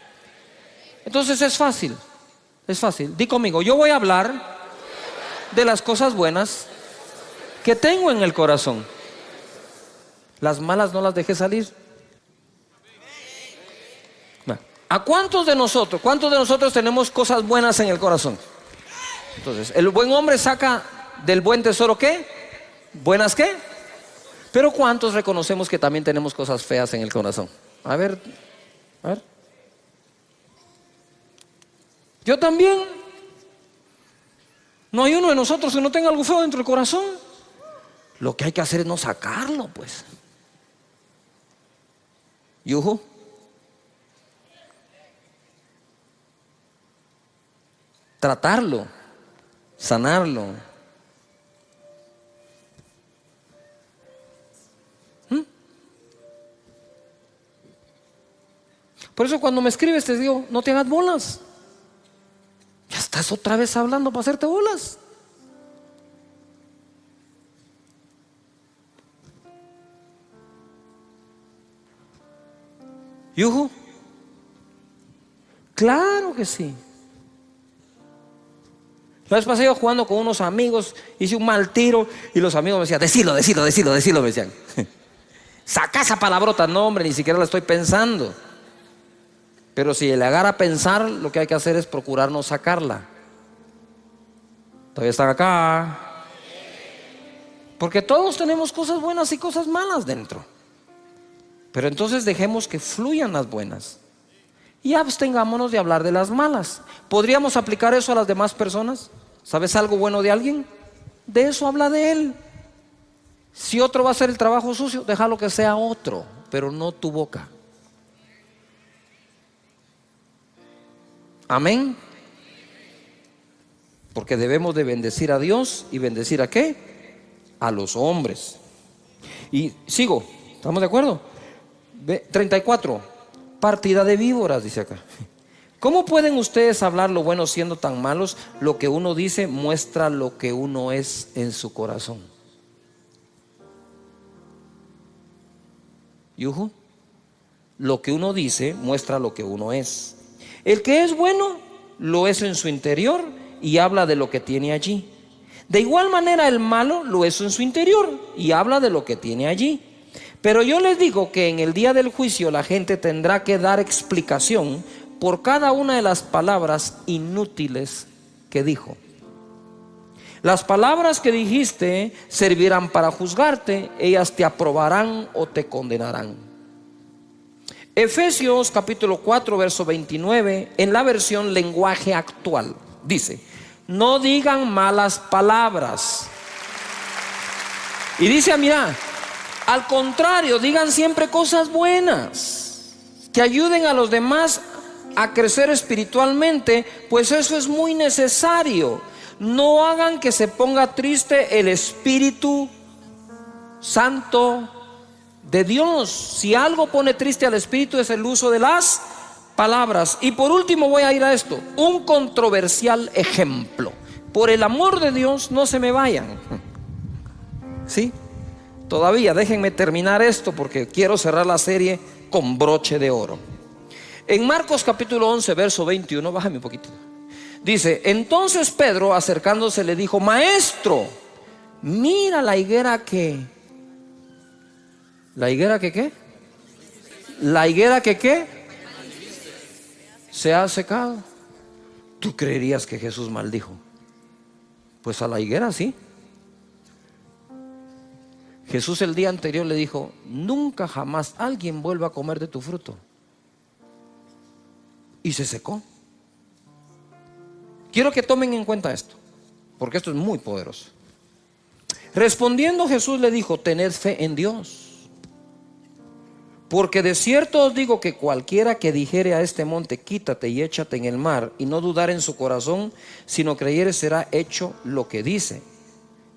Entonces es fácil. Es fácil. Di conmigo: yo voy a hablar de las cosas buenas que tengo en el corazón. Las malas no las dejé salir. ¿A cuántos de nosotros tenemos cosas buenas en el corazón? Entonces, el buen hombre saca del buen tesoro ¿qué? ¿Buenas qué? Pero ¿cuántos reconocemos que también tenemos cosas feas en el corazón? A ver. Yo también. No hay uno de nosotros que no tenga algo feo dentro del corazón. Lo que hay que hacer es no sacarlo, pues. Yuhu. Tratarlo, sanarlo. Por eso cuando me escribes te digo, no te hagas bolas. Ya estás otra vez hablando para hacerte bolas. ¿Yuju? Claro que sí. La vez pasada iba jugando con unos amigos, hice un mal tiro y los amigos me decían, decilo, me decían. Saca esa palabrota. No, hombre, ni siquiera la estoy pensando. Pero si le agarra a pensar, lo que hay que hacer es procurar no sacarla. Todavía están acá. Porque todos tenemos cosas buenas y cosas malas dentro. Pero entonces dejemos que fluyan las buenas y abstengámonos de hablar de las malas. ¿Podríamos aplicar eso a las demás personas? ¿Sabes algo bueno de alguien? De eso habla de él. Si otro va a hacer el trabajo sucio, déjalo que sea otro, pero no tu boca. Amén. Porque debemos de bendecir a Dios. ¿Y bendecir a qué? A los hombres. Y sigo, ¿estamos de acuerdo? 34, partida de víboras, dice acá. ¿Cómo pueden ustedes hablar lo bueno siendo tan malos? Lo que uno dice muestra lo que uno es en su corazón. ¿Yuju? Lo que uno dice muestra lo que uno es. El que es bueno lo es en su interior y habla de lo que tiene allí. De igual manera el malo lo es en su interior y habla de lo que tiene allí. Pero yo les digo que en el día del juicio la gente tendrá que dar explicación por cada una de las palabras inútiles que dijo. Las palabras que dijiste servirán para juzgarte, ellas te aprobarán o te condenarán. Efesios capítulo 4 verso 29 en la versión lenguaje actual dice: no digan malas palabras. Y dice, mira, al contrario, digan siempre cosas buenas que ayuden a los demás a crecer espiritualmente, pues eso es muy necesario. No hagan que se ponga triste el Espíritu Santo de Dios. Si algo pone triste al Espíritu es el uso de las palabras. Y por último voy a ir a esto, un controversial ejemplo. Por el amor de Dios, no se me vayan. ¿Sí? Todavía déjenme terminar esto porque quiero cerrar la serie con broche de oro. En Marcos capítulo 11 verso 21, bájame un poquito. Dice, entonces Pedro acercándose le dijo: maestro, mira la higuera que... ¿La higuera que qué? La higuera que qué se ha secado. ¿Tú creerías que Jesús maldijo? Pues a la higuera sí. Jesús el día anterior le dijo: nunca jamás alguien vuelva a comer de tu fruto. Y se secó. Quiero que tomen en cuenta esto, porque esto es muy poderoso. Respondiendo Jesús le dijo: tened fe en Dios, porque de cierto os digo que cualquiera que dijere a este monte: quítate y échate en el mar, y no dudar en su corazón, sino creyere, será hecho lo que dice.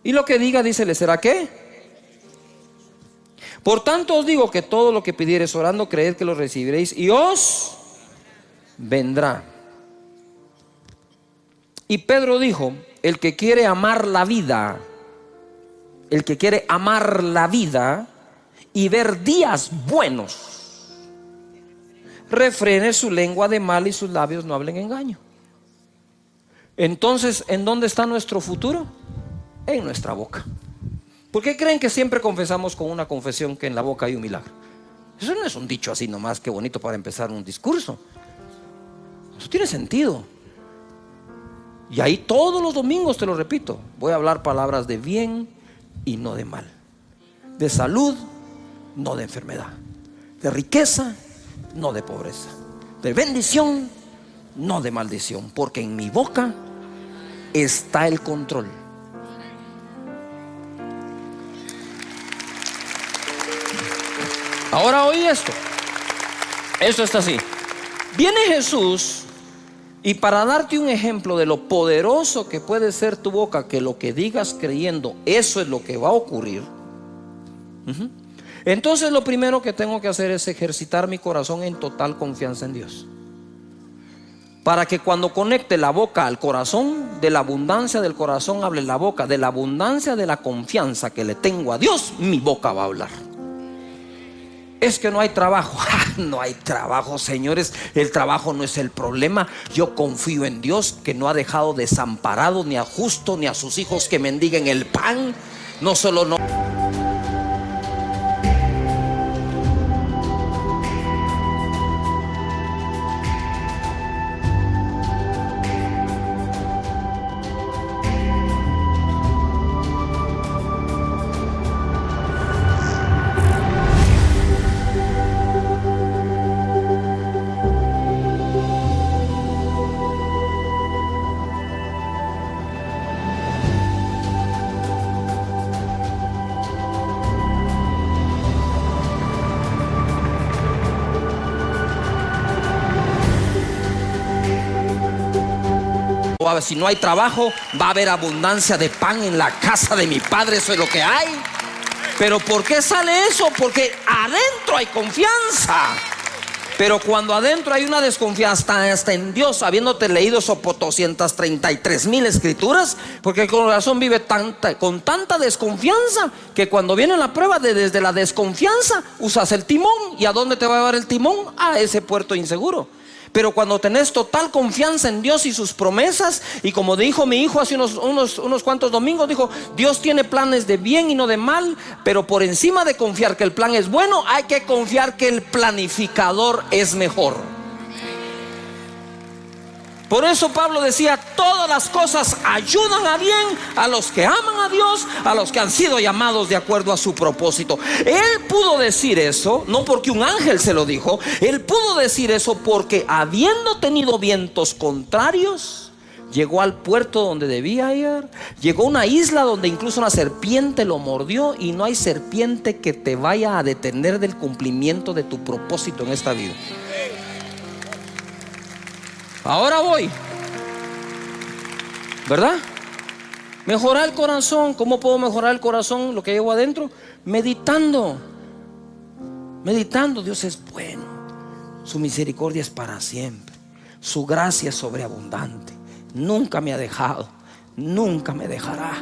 Y lo que diga, dice, le será ¿qué? Por tanto os digo que todo lo que pidiereis orando, creed que lo recibiréis y os vendrá. Y Pedro dijo: el que quiere amar la vida, el que quiere amar la vida y ver días buenos, refrene su lengua de mal y sus labios no hablen engaño. Entonces, ¿en dónde está nuestro futuro? En nuestra boca. ¿Por qué creen que siempre confesamos con una confesión que en la boca hay un milagro? Eso no es un dicho así nomás, qué bonito para empezar un discurso. Eso tiene sentido. Y ahí todos los domingos te lo repito, voy a hablar palabras de bien y no de mal, de salud, no de enfermedad, de riqueza, no de pobreza, de bendición, no de maldición, porque en mi boca está el control. Ahora oí esto. Esto está así. Viene Jesús, y para darte un ejemplo de lo poderoso que puede ser tu boca, que lo que digas creyendo, eso es lo que va a ocurrir. Entonces lo primero que tengo que hacer es ejercitar mi corazón en total confianza en Dios, para que cuando conecte la boca al corazón, de la abundancia del corazón hable la boca. De la abundancia de la confianza que le tengo a Dios, mi boca va a hablar. Es que no hay trabajo. No hay trabajo, señores. El trabajo no es el problema. Yo confío en Dios, que no ha dejado desamparado ni a justo ni a sus hijos que mendiguen el pan. No solo no. Si no hay trabajo, va a haber abundancia de pan en la casa de mi padre. Eso es lo que hay. Pero ¿por qué sale eso? Porque adentro hay confianza. Pero cuando adentro hay una desconfianza hasta en Dios, habiéndote leído esos 233,000 escrituras, porque el corazón vive con tanta desconfianza, que cuando viene la prueba, desde la desconfianza usas el timón. ¿Y a dónde te va a llevar el timón? A ese puerto inseguro. Pero cuando tenés total confianza en Dios y sus promesas, y como dijo mi hijo hace unos cuantos domingos, dijo: Dios tiene planes de bien y no de mal. Pero por encima de confiar que el plan es bueno, hay que confiar que el planificador es mejor. Por eso Pablo decía: todas las cosas ayudan a bien a los que aman a Dios, a los que han sido llamados de acuerdo a su propósito. Él pudo decir eso no porque un ángel se lo dijo. Él pudo decir eso porque, habiendo tenido vientos contrarios, llegó al puerto donde debía ir. Llegó a una isla donde incluso una serpiente lo mordió. Y no hay serpiente que te vaya a detener del cumplimiento de tu propósito en esta vida. Ahora voy, ¿verdad? Mejorar el corazón. ¿Cómo puedo mejorar el corazón? Lo que llevo adentro, meditando. Dios es bueno, su misericordia es para siempre, su gracia es sobreabundante, nunca me ha dejado, nunca me dejará.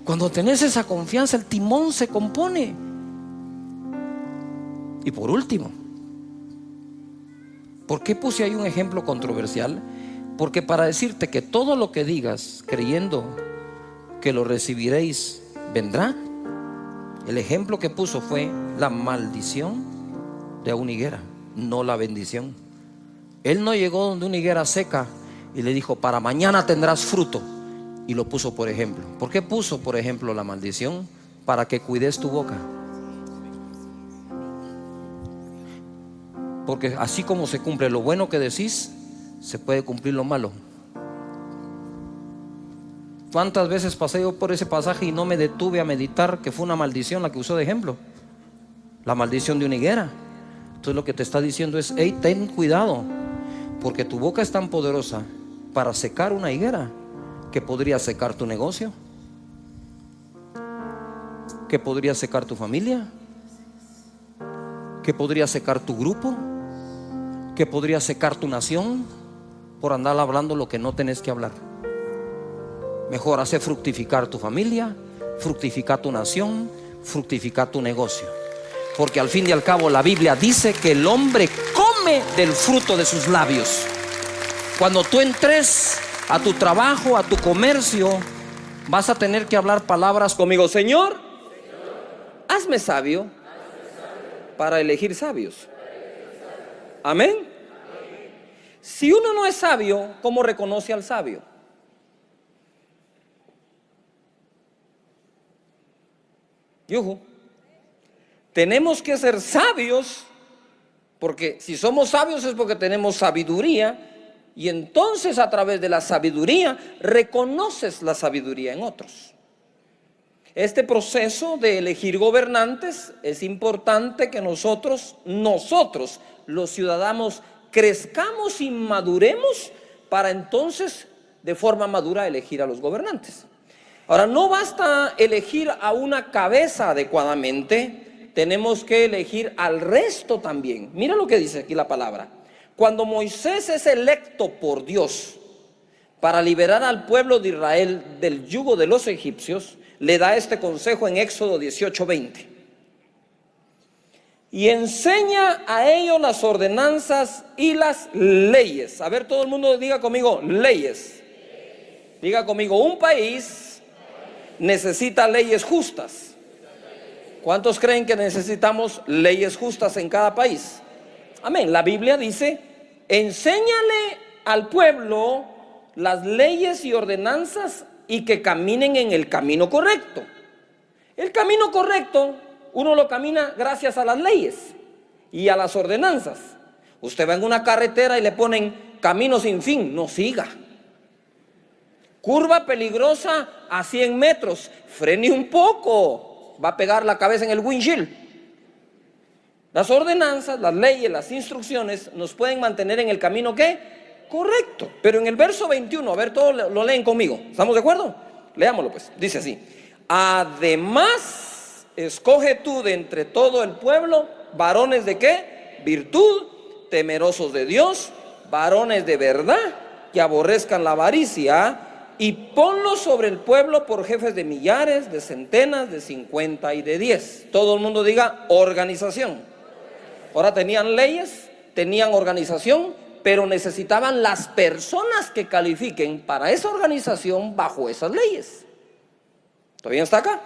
Cuando tenés esa confianza, el timón se compone. Y por último, ¿por qué puse ahí un ejemplo controversial? Porque para decirte que todo lo que digas creyendo que lo recibiréis vendrá, el ejemplo que puso fue la maldición de una higuera, no la bendición. Él no llegó donde una higuera seca y le dijo: para mañana tendrás fruto, y lo puso por ejemplo. ¿Por qué puso por ejemplo la maldición? Para que cuides tu boca. Porque así como se cumple lo bueno que decís, se puede cumplir lo malo. ¿Cuántas veces pasé yo por ese pasaje y no me detuve a meditar que fue una maldición la que usó de ejemplo? La maldición de una higuera. Entonces lo que te está diciendo es: hey, ten cuidado, porque tu boca es tan poderosa para secar una higuera que podría secar tu negocio, que podría secar tu familia, que podría secar tu grupo, que podría secar tu nación, por andar hablando lo que no tenés que hablar. Mejor hacer fructificar tu familia, fructificar tu nación, fructificar tu negocio. Porque al fin y al cabo la Biblia dice que el hombre come del fruto de sus labios. Cuando tú entres a tu trabajo, a tu comercio, vas a tener que hablar palabras conmigo: Señor, hazme sabio para elegir sabios. Amén. Si uno no es sabio, ¿cómo reconoce al sabio? Yuhu. Tenemos que ser sabios, porque si somos sabios es porque tenemos sabiduría. Y entonces, a través de la sabiduría, reconoces la sabiduría en otros. Este proceso de elegir gobernantes, es importante que nosotros los ciudadanos, crezcamos y maduremos para entonces de forma madura elegir a los gobernantes. Ahora, no basta elegir a una cabeza adecuadamente, tenemos que elegir al resto también. Mira lo que dice aquí la palabra. Cuando Moisés es electo por Dios para liberar al pueblo de Israel del yugo de los egipcios, le da este consejo en Éxodo 18:20. Y enseña a ellos las ordenanzas y las leyes. A ver, todo el mundo diga conmigo, leyes. Diga conmigo, un país necesita leyes justas. ¿Cuántos creen que necesitamos leyes justas en cada país? Amén. La Biblia dice, enséñale al pueblo las leyes y ordenanzas y que caminen en el camino correcto. El camino correcto uno lo camina gracias a las leyes y a las ordenanzas. Usted va en una carretera y le ponen camino sin fin, no siga. Curva peligrosa a 100 metros, frene un poco, va a pegar la cabeza en el windshield. Las ordenanzas, las leyes, las instrucciones nos pueden mantener en el camino ¿qué? Correcto. Pero en el verso 21, a ver, todos lo leen conmigo. ¿Estamos de acuerdo? Leámoslo pues. Dice así: además, escoge tú de entre todo el pueblo varones de ¿qué? Virtud, temerosos de Dios, varones de verdad, que aborrezcan la avaricia, y ponlos sobre el pueblo por jefes de millares, de centenas, de 50 y de 10. Todo el mundo diga organización. Ahora tenían leyes, tenían organización, pero necesitaban las personas que califiquen para esa organización bajo esas leyes. ¿Todavía está acá?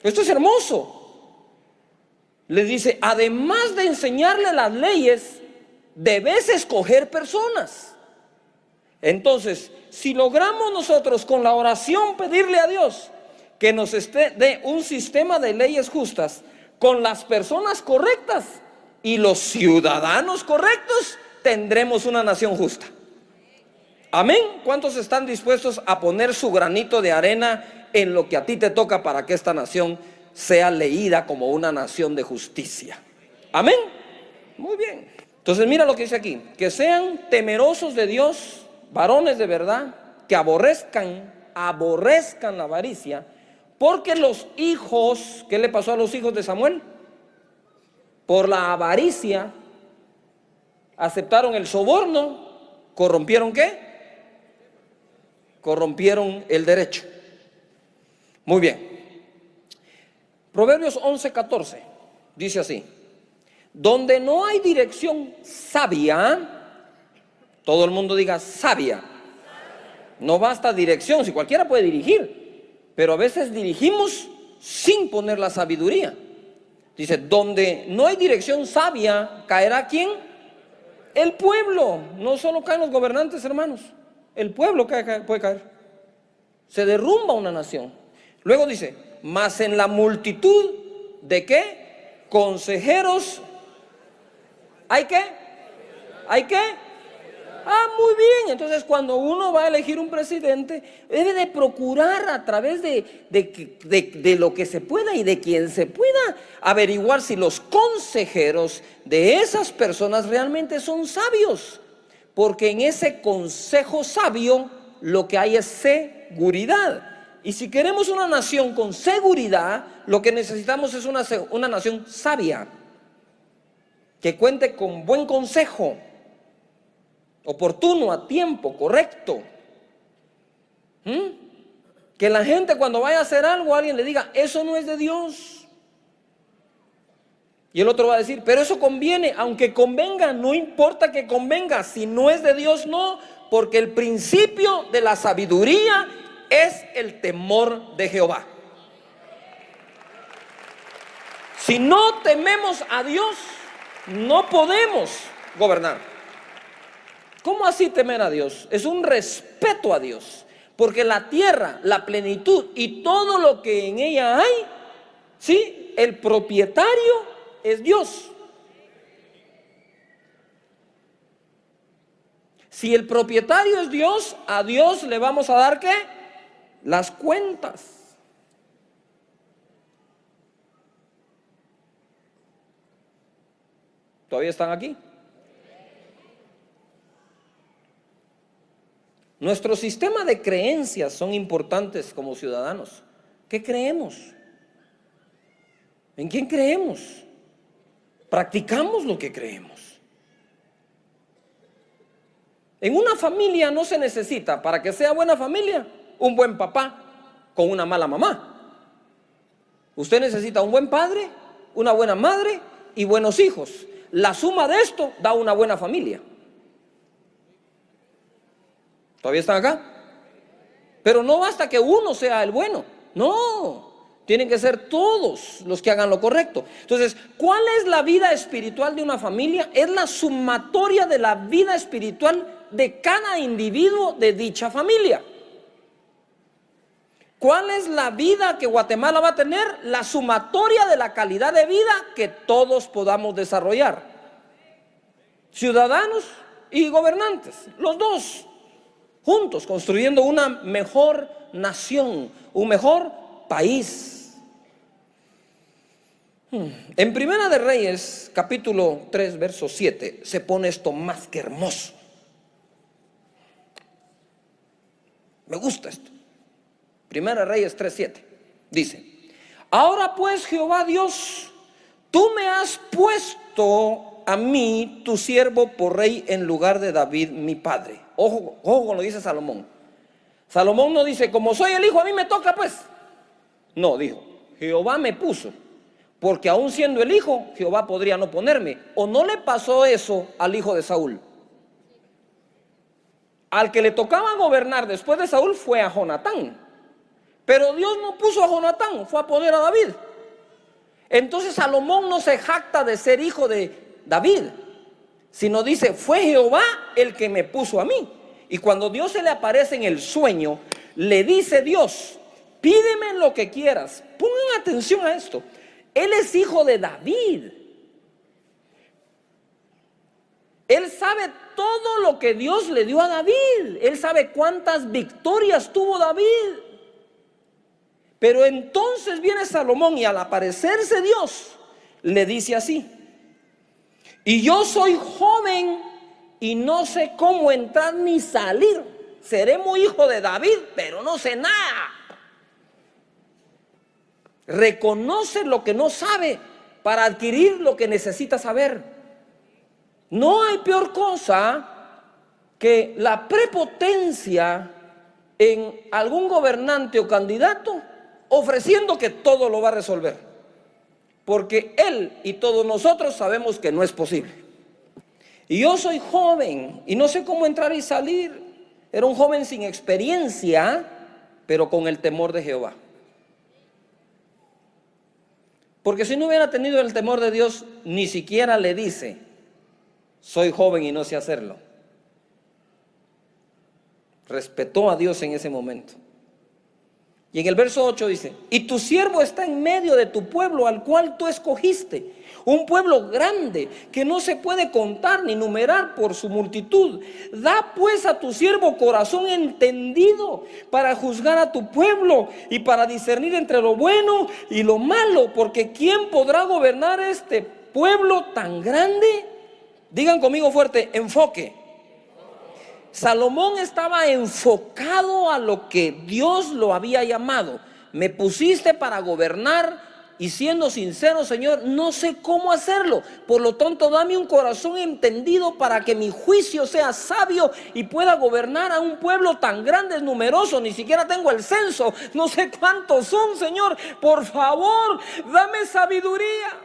Esto es hermoso. Les dice, además de enseñarle las leyes, debes escoger personas. Entonces, si logramos nosotros con la oración pedirle a Dios que nos dé un sistema de leyes justas con las personas correctas y los ciudadanos correctos, tendremos una nación justa. Amén. ¿Cuántos están dispuestos a poner su granito de arena en lo que a ti te toca para que esta nación sea leída como una nación de justicia? Amén. Muy bien. Entonces mira lo que dice aquí: que sean temerosos de Dios, varones de verdad, que aborrezcan la avaricia, porque los hijos, ¿qué le pasó a los hijos de Samuel? Por la avaricia aceptaron el soborno, corrompieron ¿qué? Corrompieron el derecho. Muy bien. Proverbios 11:14 dice así: donde no hay dirección sabia, todo el mundo diga sabia. No basta dirección, si cualquiera puede dirigir, pero a veces dirigimos sin poner la sabiduría. Dice, donde no hay dirección sabia, ¿caerá quién? El pueblo. No solo caen los gobernantes, hermanos, el pueblo puede caer. Se derrumba una nación. Luego dice, mas en la multitud de ¿qué? Consejeros, ¿hay qué? ¿Hay qué? Muy bien. Entonces, cuando uno va a elegir un presidente, debe de procurar a través de lo que se pueda y de quien se pueda averiguar si los consejeros de esas personas realmente son sabios, porque en ese consejo sabio lo que hay es seguridad. Y si queremos una nación con seguridad, lo que necesitamos es una nación sabia, que cuente con buen consejo, oportuno, a tiempo, correcto. Que la gente cuando vaya a hacer algo, alguien le diga, eso no es de Dios. Y el otro va a decir, pero eso conviene. Aunque convenga, no importa que convenga. Si no es de Dios, no. Porque el principio de la sabiduría es el temor de Jehová. Si no tememos a Dios, no podemos gobernar. ¿Cómo así temer a Dios? Es un respeto a Dios, porque la tierra, la plenitud y todo lo que en ella hay, ¿sí? El propietario es Dios. Si el propietario es Dios, a Dios le vamos a dar ¿qué? Las cuentas. ¿Todavía están aquí? Nuestro sistema de creencias son importantes como ciudadanos. ¿Qué creemos? ¿En quién creemos? Practicamos lo que creemos. En una familia no se necesita, para que sea buena familia, un buen papá con una mala mamá. Usted necesita un buen padre, una buena madre y buenos hijos. La suma de esto da una buena familia. ¿Todavía están acá? Pero no basta que uno sea el bueno. No, tienen que ser todos los que hagan lo correcto. Entonces, ¿cuál es la vida espiritual de una familia? Es la sumatoria de la vida espiritual de cada individuo de dicha familia. ¿Cuál es la vida que Guatemala va a tener? La sumatoria de la calidad de vida que todos podamos desarrollar. Ciudadanos y gobernantes, los dos juntos, construyendo una mejor nación, un mejor país. En Primera de Reyes, capítulo 3, verso 7, se pone esto más que hermoso. Me gusta esto. Primera de Reyes 3:7 dice: ahora pues, Jehová Dios, tú me has puesto a mí, tu siervo, por rey en lugar de David, mi padre. Ojo, ojo con lo que dice Salomón. Salomón no dice, como soy el hijo, a mí me toca pues. No, dijo, Jehová me puso, porque aún siendo el hijo, Jehová podría no ponerme. ¿O no le pasó eso al hijo de Saúl? Al que le tocaba gobernar después de Saúl fue a Jonatán. Pero Dios no puso a Jonatán, fue a poner a David. Entonces Salomón no se jacta de ser hijo de David, sino dice, fue Jehová el que me puso a mí. Y cuando Dios se le aparece en el sueño, le dice Dios, pídeme lo que quieras. Pongan atención a esto. Él es hijo de David. Él sabe todo lo que Dios le dio a David. Él sabe cuántas victorias tuvo David. Pero entonces viene Salomón y al aparecerse Dios, le dice así: y yo soy joven y no sé cómo entrar ni salir. Seré muy hijo de David, pero no sé nada. Reconoce lo que no sabe para adquirir lo que necesita saber. No hay peor cosa que la prepotencia en algún gobernante o candidato ofreciendo que todo lo va a resolver, porque él y todos nosotros sabemos que no es posible. Y yo soy joven y no sé cómo entrar y salir. Era un joven sin experiencia, pero con el temor de Jehová. Porque si no hubiera tenido el temor de Dios, ni siquiera le dice, soy joven y no sé hacerlo. Respetó a Dios en ese momento. Y en el verso 8 dice, y tu siervo está en medio de tu pueblo al cual tú escogiste, un pueblo grande que no se puede contar ni numerar por su multitud. Da pues a tu siervo corazón entendido para juzgar a tu pueblo y para discernir entre lo bueno y lo malo, porque ¿quién podrá gobernar este pueblo tan grande? Digan conmigo fuerte, enfoque. Salomón estaba enfocado a lo que Dios lo había llamado. Me pusiste para gobernar y siendo sincero, Señor, no sé cómo hacerlo. Por lo tanto, dame un corazón entendido para que mi juicio sea sabio y pueda gobernar a un pueblo tan grande, numeroso. Ni siquiera tengo el censo, no sé cuántos son, Señor. Por favor, dame sabiduría.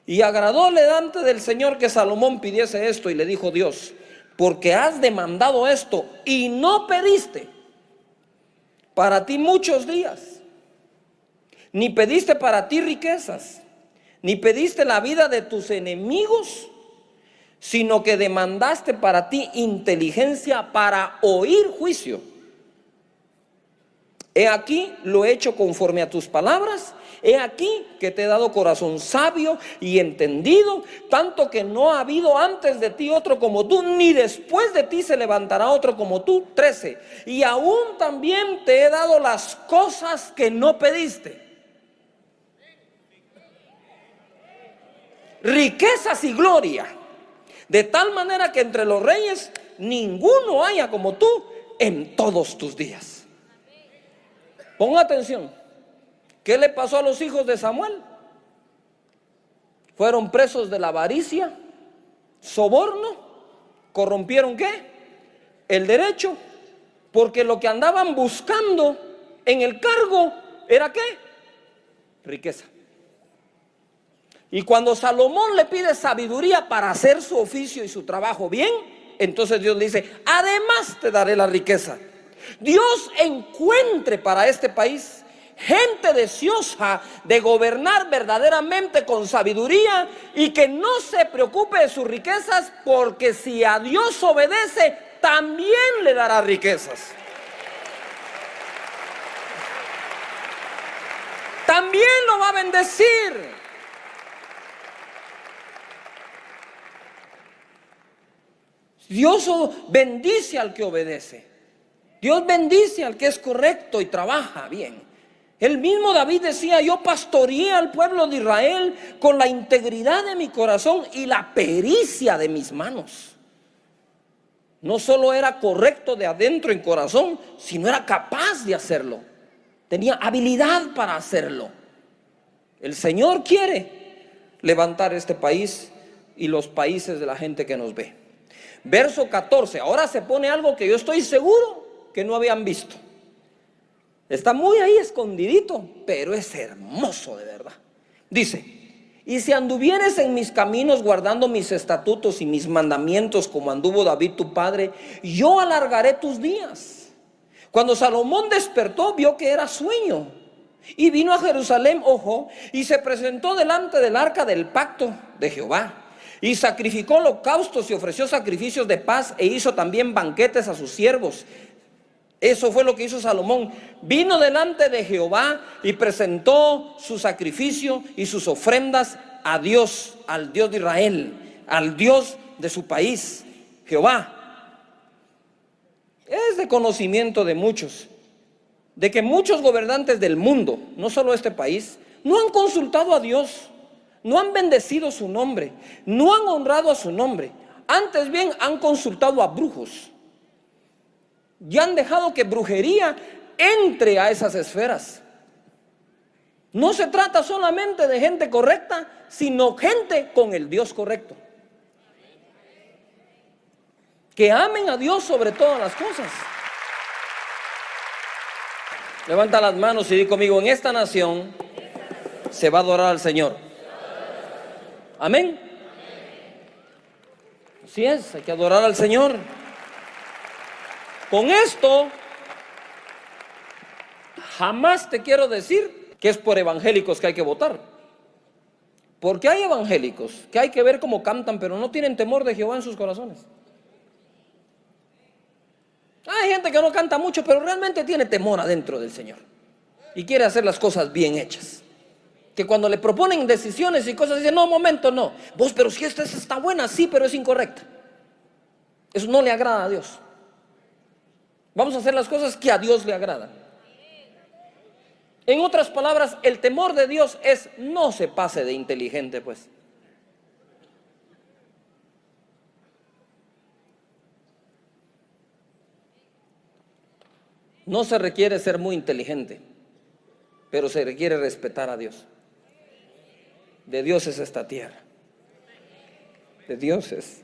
Y agradóle delante del Señor que Salomón pidiese esto, y le dijo Dios, porque has demandado esto y no pediste para ti muchos días, ni pediste para ti riquezas, ni pediste la vida de tus enemigos, sino que demandaste para ti inteligencia para oír juicio. He aquí lo he hecho conforme a tus palabras. He aquí que te he dado corazón sabio y entendido, tanto que no ha habido antes de ti otro como tú, ni después de ti se levantará otro como tú. 13. Y aún también te he dado las cosas que no pediste, riquezas y gloria, De tal manera que entre los reyes ninguno haya como tú en todos tus días. Ponga atención. ¿Qué le pasó a los hijos de Samuel? Fueron presos de la avaricia, soborno, corrompieron ¿qué? El derecho, porque lo que andaban buscando en el cargo era ¿qué? Riqueza. Y cuando Salomón le pide sabiduría para hacer su oficio y su trabajo bien, entonces Dios le dice, además te daré la riqueza. Dios encuentre para este país gente deseosa de gobernar verdaderamente con sabiduría y que no se preocupe de sus riquezas, porque si a Dios obedece, también le dará riquezas. También lo va a bendecir. Dios bendice al que obedece. Dios bendice al que es correcto y trabaja bien. El mismo David decía, yo pastoreé al pueblo de Israel con la integridad de mi corazón y la pericia de mis manos. No solo era correcto de adentro en corazón, sino era capaz de hacerlo. Tenía habilidad para hacerlo. El Señor quiere levantar este país y los países de la gente que nos ve. Verso 14, ahora se pone algo que yo estoy seguro que no habían visto. Está muy ahí escondidito, pero es hermoso de verdad. Dice, y si anduvieres en mis caminos guardando mis estatutos y mis mandamientos como anduvo David tu padre, yo alargaré tus días. Cuando Salomón despertó, vio que era sueño y vino a Jerusalén, ojo, y se presentó delante del arca del pacto de Jehová. Y sacrificó holocaustos y ofreció sacrificios de paz e hizo también banquetes a sus siervos. Eso fue lo que hizo Salomón. Vino delante de Jehová y presentó su sacrificio y sus ofrendas a Dios, al Dios de Israel, al Dios de su país, Jehová. Es de conocimiento de muchos, de que muchos gobernantes del mundo, no solo este país, no han consultado a Dios, no han bendecido su nombre, no han honrado a su nombre. Antes bien han consultado a brujos y han dejado que brujería entre a esas esferas. No se trata solamente de gente correcta, sino gente con el Dios correcto, que amen a Dios sobre todas las cosas. Levanta las manos y di conmigo, en esta nación se va a adorar al Señor. Amén. Así es, hay que adorar al Señor. Con esto, jamás te quiero decir que es por evangélicos que hay que votar. Porque hay evangélicos que hay que ver cómo cantan, pero no tienen temor de Jehová en sus corazones. Hay gente que no canta mucho, pero realmente tiene temor adentro del Señor y quiere hacer las cosas bien hechas. Que cuando le proponen decisiones y cosas, dicen, no, momento, no. Vos, pero si esta está buena, sí, pero es incorrecta. Eso no le agrada a Dios. Vamos a hacer las cosas que a Dios le agradan. En otras palabras, el temor de Dios es, no se pase de inteligente, pues. No se requiere ser muy inteligente, pero se requiere respetar a Dios. De Dios es esta tierra. De Dios es.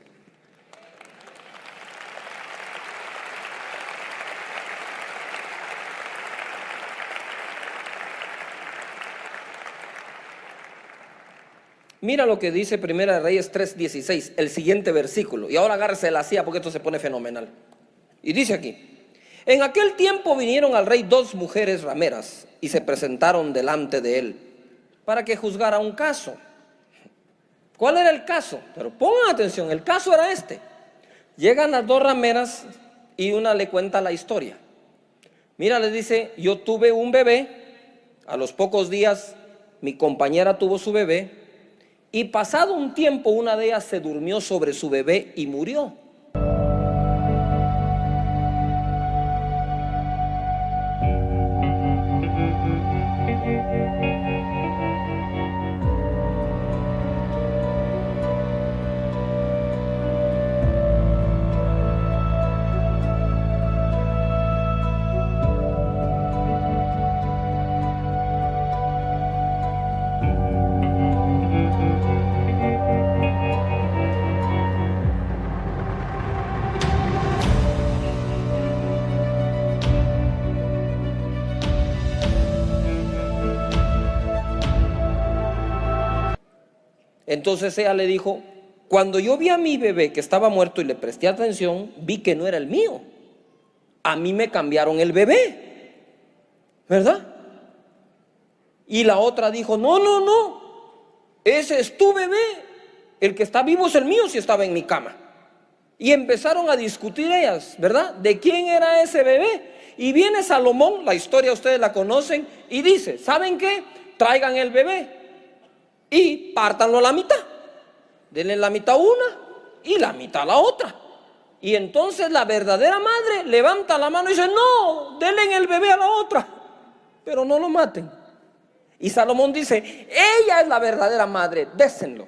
Mira lo que dice Primera de Reyes 3:16, el siguiente versículo. Y ahora agárrese la silla porque esto se pone fenomenal. Y dice aquí, en aquel tiempo vinieron al rey 2 mujeres rameras y se presentaron delante de él para que juzgara un caso. ¿Cuál era el caso? Pero pongan atención, el caso era este. Llegan las 2 rameras y una le cuenta la historia. Mira, le dice, yo tuve un bebé, a los pocos días mi compañera tuvo su bebé, y pasado un tiempo una de ellas se durmió sobre su bebé y murió. Entonces ella le dijo: cuando yo vi a mi bebé que estaba muerto y le presté atención, vi que no era el mío. A mí me cambiaron el bebé, ¿verdad? Y la otra dijo: no, no, no, ese es tu bebé, el que está vivo es el mío si estaba en mi cama. Y empezaron a discutir ellas, ¿verdad? ¿De quién era ese bebé? Y viene Salomón, la historia ustedes la conocen, y dice: ¿saben qué? Traigan el bebé y pártanlo a la mitad. Denle la mitad a una y la mitad a la otra. Y entonces la verdadera madre levanta la mano y dice: no, denle el bebé a la otra, pero no lo maten. Y Salomón dice: ella es la verdadera madre, désenlo.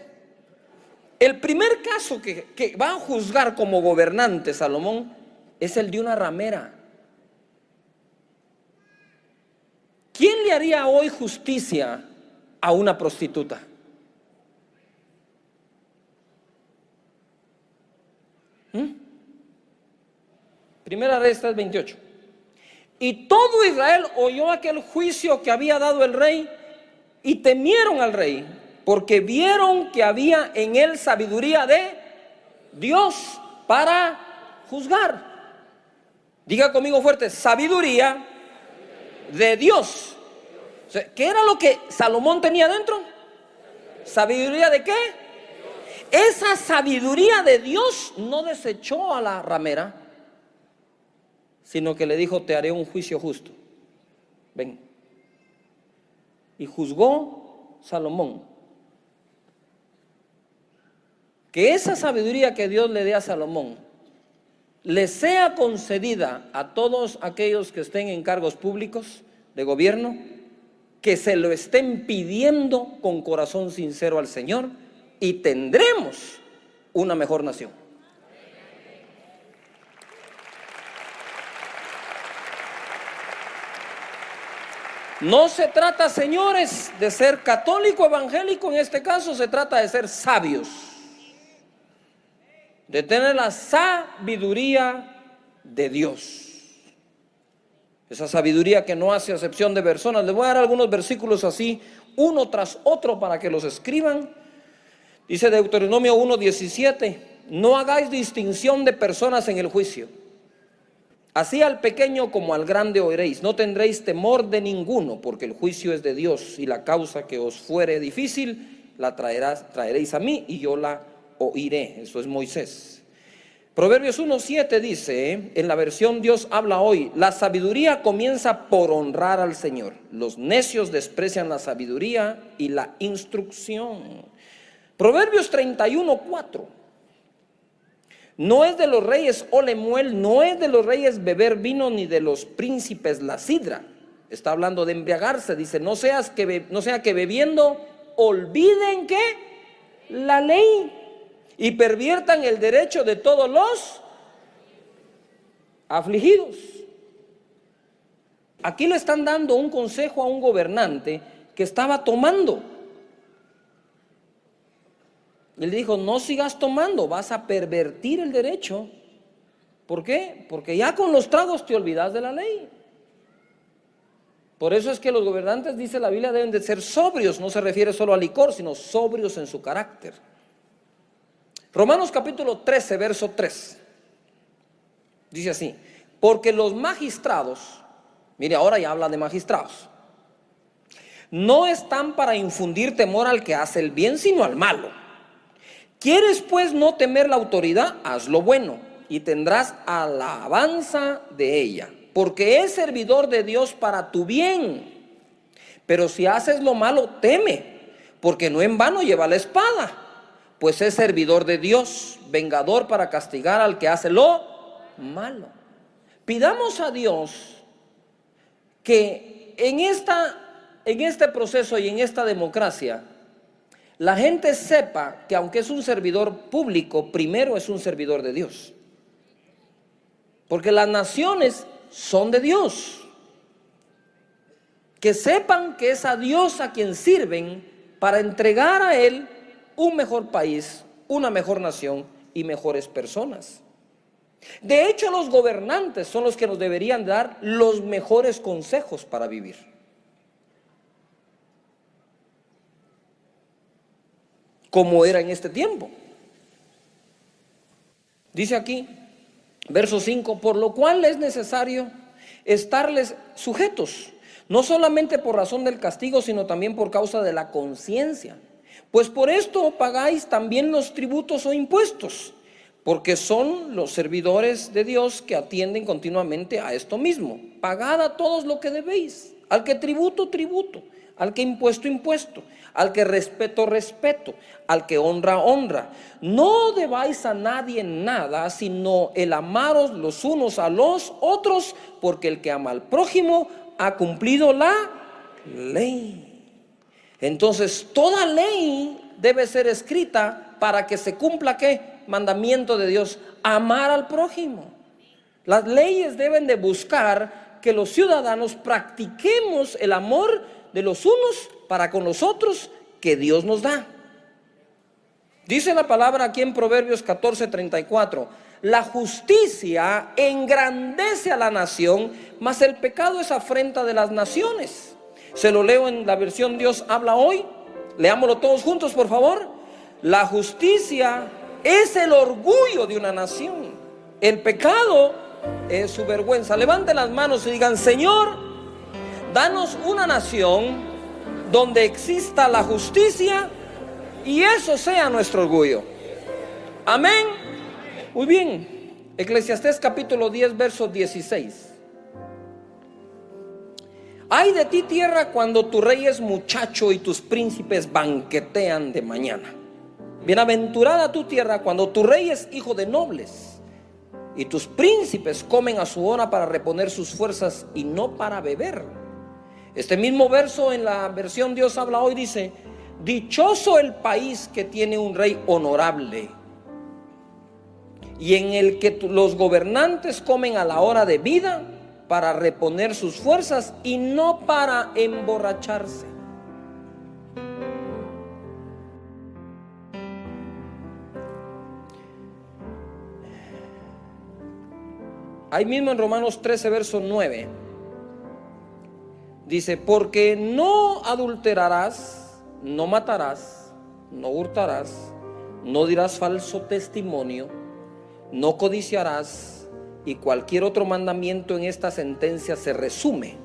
El primer caso que va a juzgar como gobernante Salomón es el de una ramera. ¿Quién le haría hoy justicia a una prostituta? Primera Reyes 3:28. Y todo Israel oyó aquel juicio que había dado el rey y temieron al rey, porque vieron que había en él sabiduría de Dios para juzgar. Diga conmigo fuerte: sabiduría de Dios. O sea, ¿qué era lo que Salomón tenía dentro? ¿Sabiduría de qué? Esa sabiduría de Dios no desechó a la ramera, sino que le dijo: te haré un juicio justo. Ven. Y juzgó Salomón. Que esa sabiduría que Dios le dé a Salomón le sea concedida a todos aquellos que estén en cargos públicos de gobierno, que se lo estén pidiendo con corazón sincero al Señor, y tendremos una mejor nación. No se trata, señores, de ser católico evangélico. En este caso se trata de ser sabios, de tener la sabiduría de Dios. Esa sabiduría que no hace acepción de personas. Les voy a dar algunos versículos así, uno tras otro, para que los escriban. Dice Deuteronomio 1:17: no hagáis distinción de personas en el juicio. Así al pequeño como al grande oiréis. No tendréis temor de ninguno, porque el juicio es de Dios, y la causa que os fuere difícil la traeréis a mí, y yo la oiré. Eso es Moisés. Proverbios 1:7 dice, en la versión Dios habla hoy: la sabiduría comienza por honrar al Señor. Los necios desprecian la sabiduría y la instrucción. Proverbios 31:4: no es de los reyes Olemuel, no es de los reyes beber vino, ni de los príncipes la sidra. Está hablando de embriagarse. Dice: no sea que bebiendo olviden que la ley y perviertan el derecho de todos los afligidos. Aquí le están dando un consejo a un gobernante que estaba tomando. Él dijo: no sigas tomando, vas a pervertir el derecho. ¿Por qué? Porque ya con los tragos te olvidas de la ley. Por eso es que los gobernantes, dice la Biblia, deben de ser sobrios. No se refiere solo al licor, sino sobrios en su carácter. Romanos capítulo 13, verso 3. Dice así: porque los magistrados, mire, ahora ya habla de magistrados, no están para infundir temor al que hace el bien, sino al malo. ¿Quieres pues no temer la autoridad? Haz lo bueno y tendrás alabanza de ella, porque es servidor de Dios para tu bien. Pero si haces lo malo, teme, porque no en vano lleva la espada, pues es servidor de Dios, vengador para castigar al que hace lo malo. Pidamos a Dios que en este proceso y en esta democracia, la gente sepa que aunque es un servidor público, primero es un servidor de Dios. Porque las naciones son de Dios. Que sepan que es a Dios a quien sirven para entregar a Él un mejor país, una mejor nación y mejores personas. De hecho, los gobernantes son los que nos deberían dar los mejores consejos para vivir. como era en este tiempo. Dice aquí, verso 5, por lo cual es necesario estarles sujetos, no solamente por razón del castigo, sino también por causa de la conciencia. Pues por esto pagáis también los tributos o impuestos, porque son los servidores de Dios que atienden continuamente a esto mismo. Pagad a todos lo que debéis, al que tributo, tributo, al que impuesto, impuesto, al que respeto, respeto, al que honra, honra. No debáis a nadie nada, sino el amaros los unos a los otros, porque el que ama al prójimo ha cumplido la ley. Entonces, toda ley debe ser escrita para que se cumpla, ¿qué? Mandamiento de Dios, amar al prójimo. Las leyes deben de buscar que los ciudadanos practiquemos el amor de los unos para con los otros que Dios nos da. Dice la palabra aquí en Proverbios 14:34, la justicia engrandece a la nación, mas el pecado es afrenta de las naciones. Se lo leo en la versión Dios habla hoy. Leámoslo todos juntos, por favor. La justicia es el orgullo de una nación. El pecado es su vergüenza. Levanten las manos y digan: Señor, danos una nación donde exista la justicia y eso sea nuestro orgullo. Amén. Muy bien. Eclesiastés capítulo 10, verso 16. Ay de ti, tierra, cuando tu rey es muchacho y tus príncipes banquetean de mañana. Bienaventurada tu tierra cuando tu rey es hijo de nobles y tus príncipes comen a su hora para reponer sus fuerzas y no para beber. Este mismo verso en la versión Dios habla hoy dice: dichoso el país que tiene un rey honorable y en el que los gobernantes comen a la hora de vida para reponer sus fuerzas y no para emborracharse. Ahí mismo en Romanos 13, verso 9, dice: porque no adulterarás, no matarás, no hurtarás, no dirás falso testimonio, no codiciarás, y cualquier otro mandamiento en esta sentencia se resume: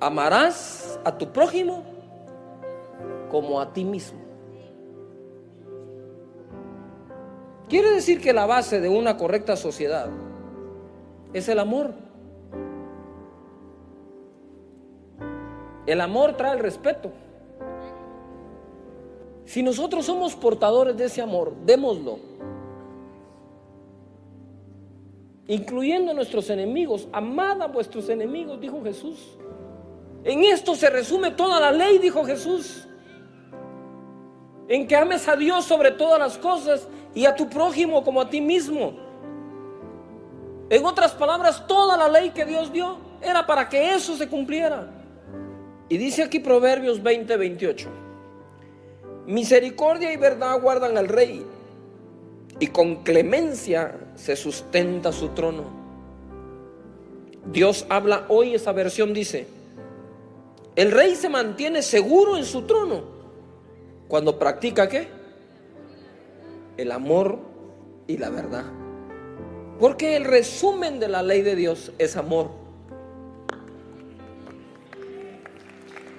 amarás a tu prójimo como a ti mismo. Quiere decir que la base de una correcta sociedad es el amor. El amor trae el respeto. Si nosotros somos portadores de ese amor, démoslo, incluyendo a nuestros enemigos. Amad a vuestros enemigos, dijo Jesús. En esto se resume toda la ley, dijo Jesús, en que ames a Dios sobre todas las cosas y a tu prójimo como a ti mismo. En otras palabras, toda la ley que Dios dio era para que eso se cumpliera. Y dice aquí Proverbios 20:28: misericordia y verdad guardan al rey, y con clemencia se sustenta su trono. Dios habla hoy, esa versión dice: el rey se mantiene seguro en su trono cuando practica ¿qué? El amor y la verdad. Porque el resumen de la ley de Dios es amor.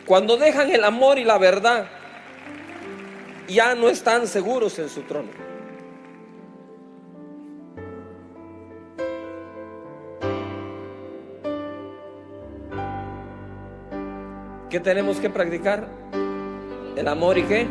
Cuando dejan el amor y la verdad, ya no están seguros en su trono. ¿Qué tenemos que practicar? El amor y ¿qué?